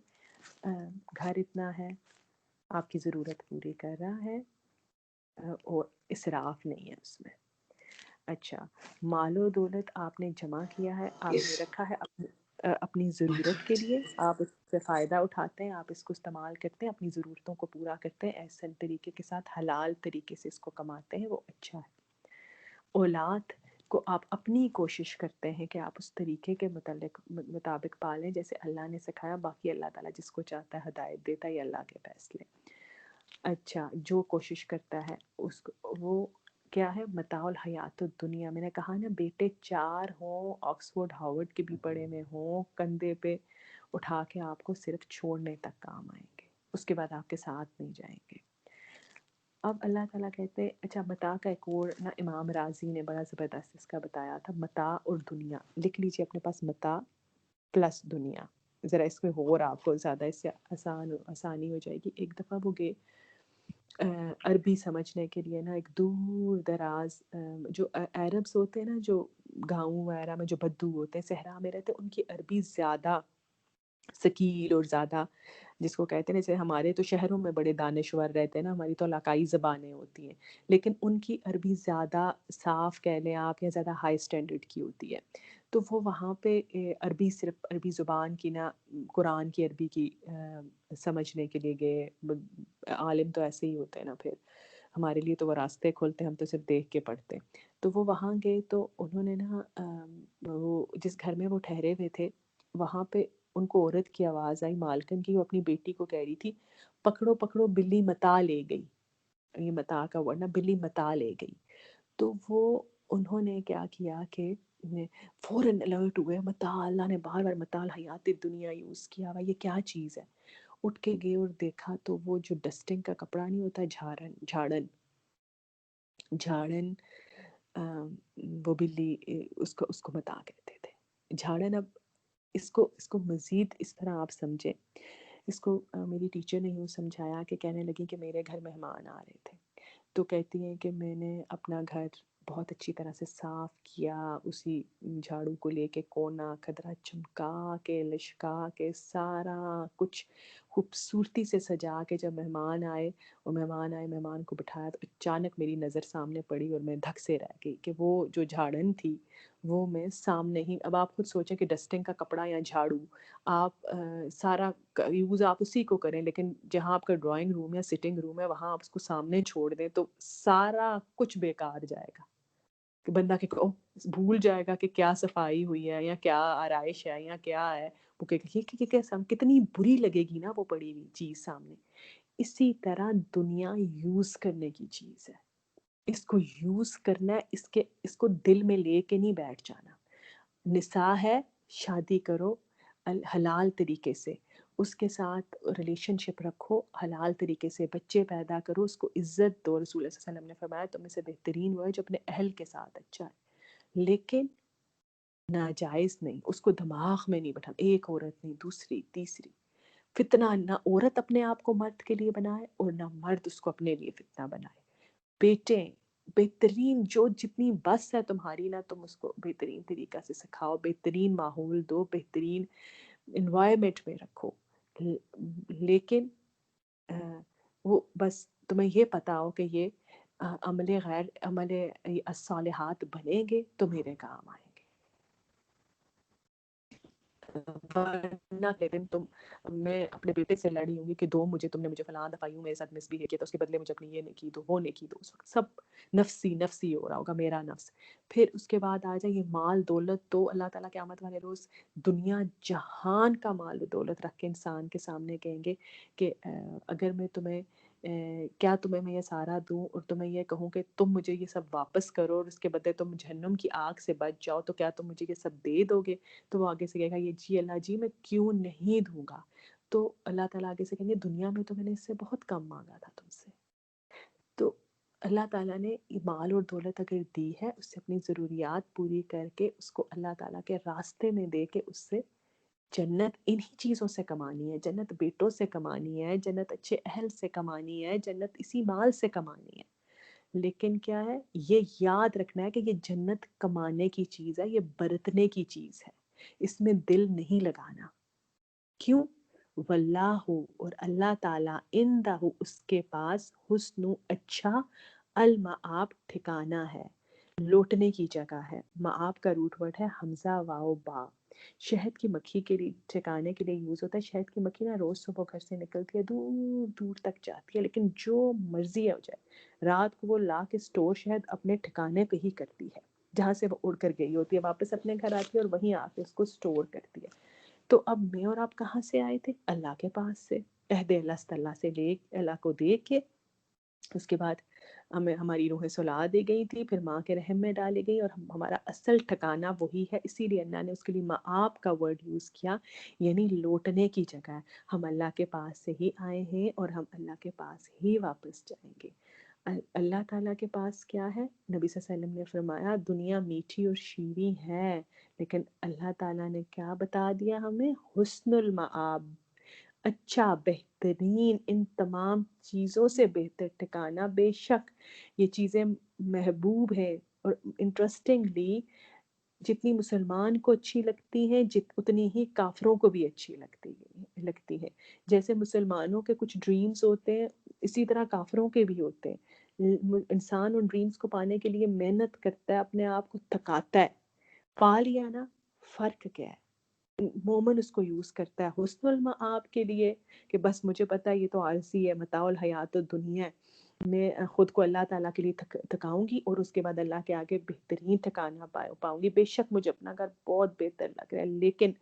گھر اتنا ہے آپ کی ضرورت پوری کر رہا ہے اور اسراف نہیں ہے اس میں. اچھا، مال و دولت آپ نے جمع کیا ہے، آپ نے رکھا ہے اپنی ضرورت کے لیے، آپ اس سے فائدہ اٹھاتے ہیں، آپ اس کو استعمال کرتے ہیں، اپنی ضرورتوں کو پورا کرتے ہیں، ایسے طریقے کے ساتھ حلال طریقے سے اس کو کماتے ہیں، وہ اچھا ہے. اولاد کو آپ اپنی کوشش کرتے ہیں کہ آپ اس طریقے کے مطابق پالیں جیسے اللہ نے سکھایا. باقی اللہ تعالیٰ جس کو چاہتا ہے ہدایت دیتا ہے، یہ اللہ کے فیصلے. اچھا، جو کوشش کرتا ہے اس کو، وہ کیا ہے، متاع الحیات الدنیا. میں نے کہا نا، بیٹے 4 ہوں، آکسفورڈ ہارورڈ کے بھی پڑھے میں ہوں، کندھے پہ اٹھا کے آپ کو صرف چھوڑنے تک کام آئیں گے، اس کے بعد آپ کے ساتھ نہیں جائیں گے. اب اللہ تعالیٰ کہتے ہیں، اچھا متاع کا ایک اور نا، امام رازی نے بڑا زبردست اس کا بتایا تھا. متاع اور دنیا لکھ لیجیے اپنے پاس، متاع پلس دنیا. ذرا اس میں اور آپ کو زیادہ اس سے آسانی ہو جائے گی. ایک دفعہ وہ گئے عربی سمجھنے کے لیے نا ایک دور دراز جو عربس ہوتے ہیں نا جو گاؤں وغیرہ میں جو بدو ہوتے ہیں صحرا میں رہتے ہیں ان کی عربی زیادہ ثقیل اور زیادہ جس کو کہتے ہیں جیسے ہمارے تو شہروں میں بڑے دانشور رہتے ہیں نا ہماری تو علاقائی زبانیں ہوتی ہیں لیکن ان کی عربی زیادہ صاف کہہ لیں آپ یا زیادہ ہائی سٹینڈرڈ کی ہوتی ہے. تو وہ وہاں پہ عربی صرف عربی زبان کی نہ قرآن کی عربی کی سمجھنے کے لیے گئے. عالم تو ایسے ہی ہوتے ہیں نا پھر ہمارے لیے تو وہ راستے کھولتے ہیں ہم تو صرف دیکھ کے پڑھتے ہیں. تو وہ وہاں گئے تو انہوں نے نا وہ جس گھر میں وہ ٹھہرے ہوئے تھے وہاں پہ ان کو عورت کی آواز آئی مالکن کی. وہ اپنی بیٹی کو کہہ رہی تھی پکڑو پکڑو بلی متا لے گئی. یہ متا کا ورڈ نا بلی متا لے گئی. تو وہ انہوں نے کیا کیا کہ فوراً الرٹ ہوئے متا اللہ نے بار بار متا الحیات دنیا یوز کیا ہوا یہ کیا چیز ہے. اٹھ کے گئے اور دیکھا تو وہ جو ڈسٹنگ کا کپڑا نہیں ہوتا جھاڑن وہ بلی اس کو متا کہتے تھے. جھاڑن اب اس کو مزید اس طرح آپ سمجھیں. اس کو میری ٹیچر نے یوں سمجھایا کہ کہنے لگی کہ میرے گھر مہمان آ رہے تھے تو کہتی ہیں کہ میں نے اپنا گھر بہت اچھی طرح سے صاف کیا اسی جھاڑو کو لے کے کونا کھدرا چمکا کے لشکا کے سارا کچھ خوبصورتی سے سجا کے جب مہمان آئے مہمان کو بٹھایا تو اچانک میری نظر سامنے پڑی اور میں دھک سے رہ گئی کہ وہ جو جھاڑن تھی وہ میں سامنے ہی. اب آپ خود سوچیں کہ ڈسٹنگ کا کپڑا یا جھاڑو آپ سارا یوز آپ اسی کو کریں لیکن جہاں آپ کا ڈرائنگ روم یا سٹنگ روم ہے وہاں آپ اس کو سامنے چھوڑ دیں تو سارا کچھ بیکار جائے گا کہ بندہ کہ بھول جائے گا کہ کیا صفائی ہوئی ہے یا کیا آرائش ہے یا کیا ہے. وہ کتنی بری لگے گی نا وہ پڑی ہوئی چیز سامنے. اسی طرح دنیا یوز کرنے کی چیز ہے. اس کو یوز کرنا ہے اس کو دل میں لے کے نہیں بیٹھ جانا. نساء ہے شادی کرو حلال طریقے سے اس کے ساتھ ریلیشن شپ رکھو حلال طریقے سے بچے پیدا کرو اس کو عزت دو. رسول اللہ صلی اللہ علیہ وسلم نے فرمایا تم میں سے بہترین وہ ہے جو اپنے اہل کے ساتھ اچھا ہے لیکن ناجائز نہیں. اس کو دماغ میں نہیں بٹھانا ایک عورت نہیں دوسری تیسری. فتنہ نہ عورت اپنے آپ کو مرد کے لیے بنائے اور نہ مرد اس کو اپنے لیے فتنہ بنائے. بیٹے بہترین جو جتنی بس ہے تمہاری نا تم اس کو بہترین طریقہ سے سکھاؤ بہترین ماحول دو بہترین انوائرمنٹ میں رکھو لیکن وہ بس تمہیں یہ پتا ہو کہ یہ عمل الصالحات بنیں گے تو میرے کام آئیں گے. ورنہ تم میں اپنے بیٹے سے لڑی ہوں گی کہ تم نے مجھے فلاں دفعہ یوں میرے ساتھ مس بہیو کیا تو اس کے بدلے مجھے اپنی یہ نہیں کی دو وہ نہیں کی دو. اس وقت سب نفسی ہو رہا ہوگا میرا نفس. پھر اس کے بعد آ جائے یہ مال دولت تو اللہ تعالیٰ قیامت والے روز دنیا جہان کا مال و دولت رکھ کے انسان کے سامنے کہیں گے کہ اگر میں تمہیں کیا تمہیں میں یہ سارا دوں اور تمہیں یہ کہوں کہ تم مجھے یہ سب واپس کرو اور اس کے بدلے تم جہنم کی آگ سے بچ جاؤ تو کیا تم مجھے یہ سب دے دو گے. تو وہ آگے سے کہے گا یہ جی اللہ جی میں کیوں نہیں دوں گا. تو اللہ تعالیٰ آگے سے کہیں گے دنیا میں تو میں نے اس سے بہت کم مانگا تھا تم سے. تو اللہ تعالیٰ نے مال اور دولت اگر دی ہے اس سے اپنی ضروریات پوری کر کے اس کو اللہ تعالیٰ کے راستے میں دے کے اس سے جنت انہی چیزوں سے کمانی ہے. جنت بیٹوں سے کمانی ہے جنت اچھے اہل سے کمانی ہے جنت اسی مال سے کمانی ہے. لیکن کیا ہے یہ یاد رکھنا ہے کہ یہ جنت کمانے کی چیز ہے یہ برتنے کی چیز ہے. اس میں دل نہیں لگانا. کیوں؟ واللہ اور اللہ تعالیٰ عندہ اس کے پاس حسن اچھا المآب ٹھکانہ ہے لوٹنے کی جگہ ہے. مآب کا روٹ ورڈ ہے حمزہ واو با. شہد کی مکھی کے لیے ٹھکانے کے لیے یوز ہوتا ہے. شہد کی مکھی نا روز صبح گھر سے نکلتی ہے دور دور تک جاتی ہے لیکن جو مرضی ہو جائے رات کو وہ لا کے سٹور شہد اپنے ٹھکانے پہ ہی کرتی ہے جہاں سے وہ اڑ کر گئی ہوتی ہے واپس اپنے گھر آتی ہے اور وہیں آ کے اس کو سٹور کرتی ہے. تو اب میں اور آپ کہاں سے آئے تھے؟ اللہ کے پاس سے. عہد اللہ سے لے اللہ کو دیکھ کے اس کے بعد ہمیں ہماری روح صلاح دی گئی تھی پھر ماں کے رحم میں ڈالی گئی اور ہمارا اصل ٹھکانہ وہی ہے. اسی لیے اللہ نے اس کے لیے مآب کا ورڈ یوز کیا یعنی لوٹنے کی جگہ. ہم اللہ کے پاس سے ہی آئے ہیں اور ہم اللہ کے پاس ہی واپس جائیں گے. اللہ تعالیٰ کے پاس کیا ہے؟ نبی صلی اللہ علیہ وسلم نے فرمایا دنیا میٹھی اور شیریں ہے، لیکن اللہ تعالیٰ نے کیا بتا دیا ہمیں؟ حسن المآب، اچھا، بہترین، ان تمام چیزوں سے بہتر ٹھکانہ۔ بے شک یہ چیزیں محبوب ہیں، اور انٹرسٹنگلی جتنی مسلمان کو اچھی لگتی ہیں اتنی ہی کافروں کو بھی اچھی لگتی ہیں۔ جیسے مسلمانوں کے کچھ ڈریمز ہوتے ہیں، اسی طرح کافروں کے بھی ہوتے ہیں۔ انسان ان ڈریمز کو پانے کے لیے محنت کرتا ہے، اپنے آپ کو تھکاتا ہے، پا لیا نا، فرق کیا ہے؟ مومن اس کو یوز کرتا ہے حسن المآب کے لیے، کہ بس مجھے پتا ہے یہ تو عارضی ہے، متاع الحیات الدنیا ہے، میں خود کو اللہ تعالیٰ کے لیے تھکاؤں گی اور اس کے بعد اللہ کے آگے بہترین ٹھکانہ پاؤں گی۔ بے شک مجھے اپنا گھر بہت بہتر لگ رہا ہے، لیکن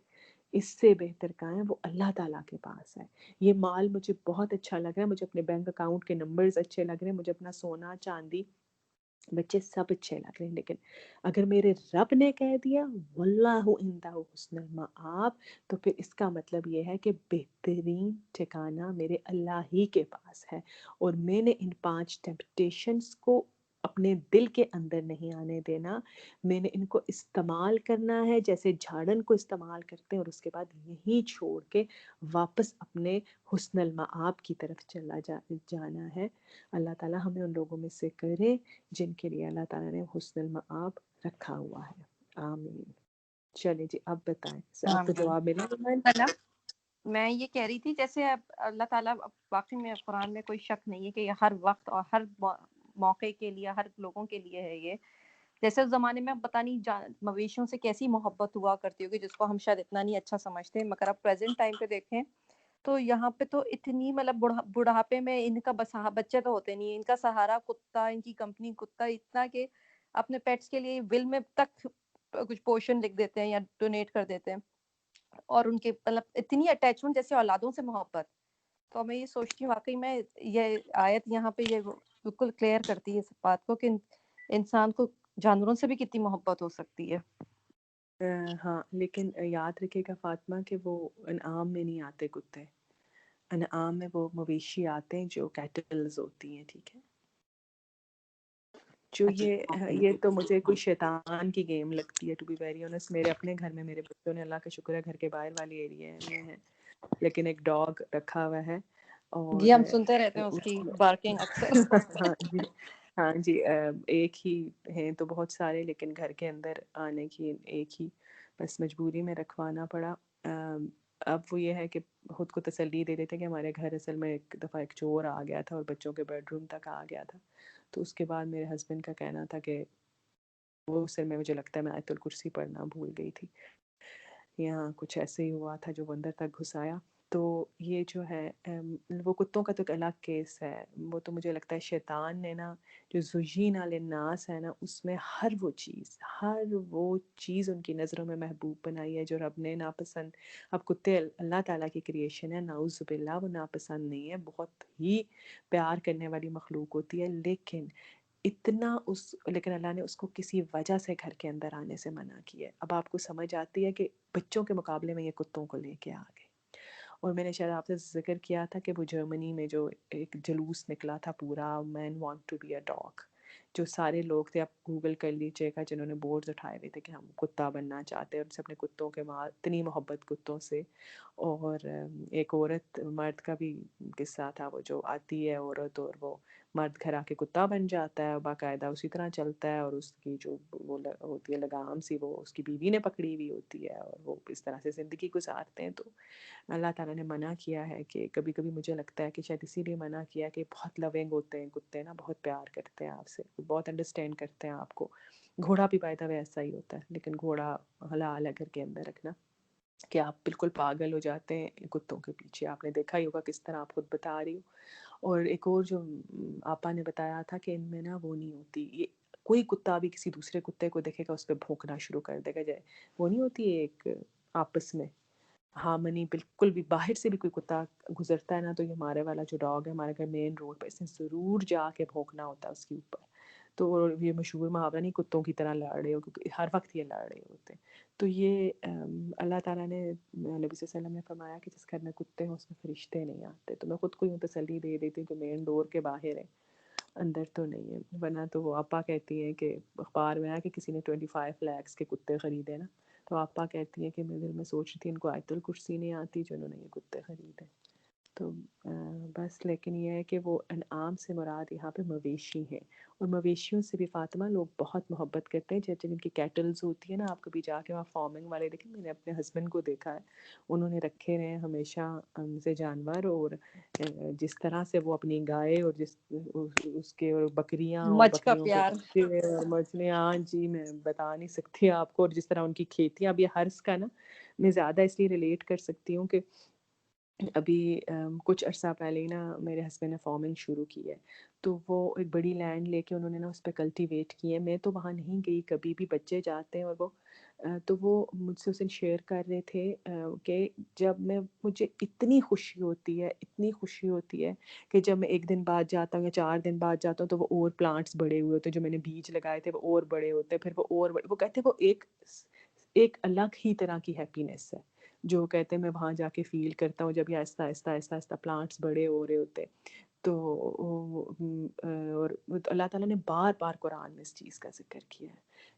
اس سے بہتر کہاں ہے؟ وہ اللہ تعالیٰ کے پاس ہے۔ یہ مال مجھے بہت اچھا لگ رہا ہے، مجھے اپنے بینک اکاؤنٹ کے نمبرز اچھے لگ رہے ہیں، مجھے اپنا سونا چاندی بچے سب اچھے لگ رہے ہیں، لیکن اگر میرے رب نے کہہ دیا واللہ عندہ حسن المآب، تو پھر اس کا مطلب یہ ہے کہ بہترین ٹھکانہ میرے اللہ ہی کے پاس ہے، اور میں نے ان 5 ٹیمپٹیشنز کو اپنے دل کے اندر نہیں آنے دینا، میں نے ان کو استعمال کرنا ہے جیسے جھاڑن کو استعمال کرتے ہیں، اور اس کے بعد یہیں چھوڑ کے واپس اپنے حسن المآب کی طرف جانا ہے۔ اللہ تعالیٰ ہمیں ان لوگوں میں سے کرے جن کے لیے اللہ تعالیٰ نے حسن المآب رکھا ہوا ہے۔ آمین۔ چلیں جی، اب بتائیں، آپ کو جواب ملا؟ مطلب میں یہ کہہ رہی تھی جیسے اب اللہ تعالیٰ واقعی میں قرآن میں کوئی شک نہیں ہے کہ یہ ہر وقت اور ہر موقع کے لیے، ہر لوگوں کے لیے ہے یہ۔ جیسے اس زمانے میں اب پتہ نہیں مویشیوں سے کیسی محبت ہوا کرتی ہوگی جس کو ہم شاید اتنا نہیں اچھا سمجھتے، مگر اب پریزنٹ ٹائم پہ دیکھیں تو یہاں پہ تو اتنی مطلب بڑھاپے میں ان کا بچے تو ہوتے نہیں ہیں، ان کا سہارا کتا، ان کی کمپنی کتا، اتنا کہ اپنے پیٹس کے لیے ول میں تک کچھ پورشن لکھ دیتے ہیں یا ڈونیٹ کر دیتے ہیں، اور ان کے مطلب اتنی اٹیچمنٹ جیسے اولادوں سے محبت۔ تو میں یہ سوچتی ہوں واقعی میں یہ آیت یہاں پہ یہ بالکل کلیئر کرتی ہے اس بات کو کہ انسان کو جانوروں سے بھی کتنی محبت ہو سکتی ہے۔ ہاں، لیکن یاد رکھے گا فاطمہ کہ وہ انعام میں نہیں آتے کتے، انعام میں وہ مویشی آتے ہیں جو کیٹلز ہوتی ہیں، ٹھیک ہے؟ جو یہ تو مجھے کوئی شیطان کی گیم لگتی ہے، ٹو بی ویری آنیسٹ۔ میرے اپنے گھر میں میرے بچوں نے، اللہ کا شکر ہے، گھر کے باہر والی ایریا میں ہے، لیکن ایک ڈاگ رکھا ہوا ہے، اور جی ہم سنتے رہتے ہیں اس کی بارکنگ اکثر۔ ہاں جی، ہاں جی، ایک ہی ہیں تو بہت سارے، لیکن گھر کے اندر آنے کی ایک ہی، بس مجبوری میں رکھوانا پڑا۔ اب وہ یہ ہے کہ خود کو تسلی دے دیتے کہ ہمارے گھر اصل میں ایک دفعہ ایک چور آ گیا تھا اور بچوں کے بیڈ روم تک آ گیا تھا، تو اس کے بعد میرے ہسبینڈ کا کہنا تھا کہ وہ اصل میں مجھے لگتا ہے میں آیت الکرسی پڑھنا بھول گئی تھی، یہاں کچھ ایسے ہی ہوا تھا جو وہ اندر تک گھس آیا۔ تو یہ جو ہے وہ کتوں کا تو ایک الگ کیس ہے، وہ تو مجھے لگتا ہے شیطان نے نا جو زجین للناس ہے نا، اس میں ہر وہ چیز ان کی نظروں میں محبوب بنائی ہے جو رب نے ناپسند۔ اب کتے اللہ تعالیٰ کی کریشن ہے، نعوذ باللہ، وہ ناپسند نہیں ہے، بہت ہی پیار کرنے والی مخلوق ہوتی ہے، لیکن اللہ نے اس کو کسی وجہ سے گھر کے اندر آنے سے منع کیا ہے۔ اب آپ کو سمجھ آتی ہے کہ بچوں کے مقابلے میں یہ کتوں کو لے کے آ گئے۔ اور میں نے شاید آپ سے ذکر کیا تھا کہ وہ جرمنی میں جو ایک جلوس نکلا تھا پورا، مین want to be a dog, جو سارے لوگ تھے، آپ گوگل کر لیجیے گا، جنہوں نے بورڈز اٹھائے ہوئے تھے کہ ہم کتا بننا چاہتے ہیں، اور اپنے کتوں کے ماں اتنی محبت کتوں سے۔ اور ایک عورت مرد کا بھی قصہ تھا، وہ جو آتی ہے عورت اور وہ مرد گھر آ کے کتا بن جاتا ہے، باقاعدہ اسی طرح چلتا ہے، اور اس کی جو وہ ہوتی ہے لگام سی، وہ اس کی بیوی نے پکڑی ہوئی ہوتی ہے، اور وہ اس طرح سے زندگی گزارتے ہیں۔ تو اللہ تعالیٰ نے منع کیا ہے کہ کبھی کبھی مجھے لگتا ہے کہ شاید اسی لیے منع کیا کہ بہت لونگ ہوتے ہیں کتے نا، بہت پیار کرتے ہیں آپ سے، بہت انڈرسٹینڈ کرتے ہیں آپ کو۔ گھوڑا بھی بائی دا وے ایسا ہی ہوتا ہے، لیکن گھوڑا حلال ہے گھر کے اندر رکھنا، کہ آپ بالکل پاگل ہو جاتے ہیں کتوں کے پیچھے۔ آپ نے دیکھا ہی ہوگا کس طرح، آپ خود بتا رہی ہو۔ اور ایک اور جو آپا نے بتایا تھا کہ ان میں نا وہ نہیں ہوتی، یہ کوئی کتا بھی کسی دوسرے کتے کو دیکھے گا اس پہ بھونکنا شروع کر دے گا، جائے وہ نہیں ہوتی ایک آپس میں ہارمنی، بالکل بھی باہر سے بھی کوئی کتا گزرتا ہے نا، تو یہ ہمارے والا جو ڈاگ ہے ہمارے گھر مین روڈ پہ، اس نے ضرور جا کے بھونکنا ہوتا ہے اس کے اوپر۔ تو یہ مشہور محاورہ نہیں کتوں کی طرح لڑ رہے ہو، کیونکہ ہر وقت یہ لڑ رہے ہوتے ہیں۔ تو یہ اللہ تعالیٰ نے، نبی صلی اللہ علیہ وسلم نے فرمایا کہ جس گھر میں کتے ہیں اس میں فرشتے نہیں آتے۔ تو میں خود کو یوں تسلی دے دیتی ہوں کہ مین ڈور کے باہر ہے، اندر تو نہیں ہے، ورنہ تو وہ آپا کہتی ہیں کہ اخبار میں آیا کہ کسی نے 25 lakhs کے کتے خریدے نا، تو آپا کہتی ہیں کہ میں دل میں سوچ رہی تھی ان کو آیت الکرسی نہیں آتی جو انہوں نے یہ کتے خریدے. تو بس لیکن یہ ہے کہ وہ انعام سے مراد یہاں پہ مویشی ہیں، اور مویشیوں سے بھی فاطمہ لوگ بہت محبت کرتے ہیں. جب جن کی کیٹلز ہوتی ہیں نا، آپ کبھی جا کے وہاں فارمنگ والے دیکھیں، میں نے اپنے ہسبینڈ کو دیکھا ہے، انہوں نے رکھے رہے ہیں ہمیشہ سے جانور، اور جس طرح سے وہ اپنی گائے اور جس اس کے اور بکریاں اور مچھ کا بکریوں کے پیار. بچے اور مچھلیاں، ہاں جی میں بتا نہیں سکتی آپ کو. اور جس طرح ان کی کھیتیاں، اب یہ حرث کا نا میں زیادہ اس لیے ریلیٹ کر سکتی ہوں کہ ابھی کچھ عرصہ پہلے ہی نا میرے ہسبینڈ نے فارمنگ شروع کی ہے، تو وہ ایک بڑی لینڈ لے کے انہوں نے نا اس پہ کلٹیویٹ کی ہے. میں تو وہاں نہیں گئی کبھی بھی، بچے جاتے ہیں، اور وہ تو وہ مجھ سے اس دن شیئر کر رہے تھے کہ جب مجھے اتنی خوشی ہوتی ہے، اتنی خوشی ہوتی ہے کہ جب میں 1 دن بعد جاتا ہوں یا 4 دن بعد جاتا ہوں تو وہ اور پلانٹس بڑے ہوئے ہوتے ہیں، جو میں نے بیج لگائے تھے وہ اور بڑے ہوتے ہیں، پھر وہ اور بڑے، وہ کہتے ہیں وہ ایک الگ ہی طرح کی ہیپینس ہے جو کہتے ہیں میں وہاں جا کے فیل کرتا ہوں جب یہ آہستہ آہستہ آہستہ آہستہ پلانٹس بڑے ہو رہے ہوتے. تو اور اللہ تعالیٰ نے بار بار قرآن میں اس چیز کا ذکر کیا ہے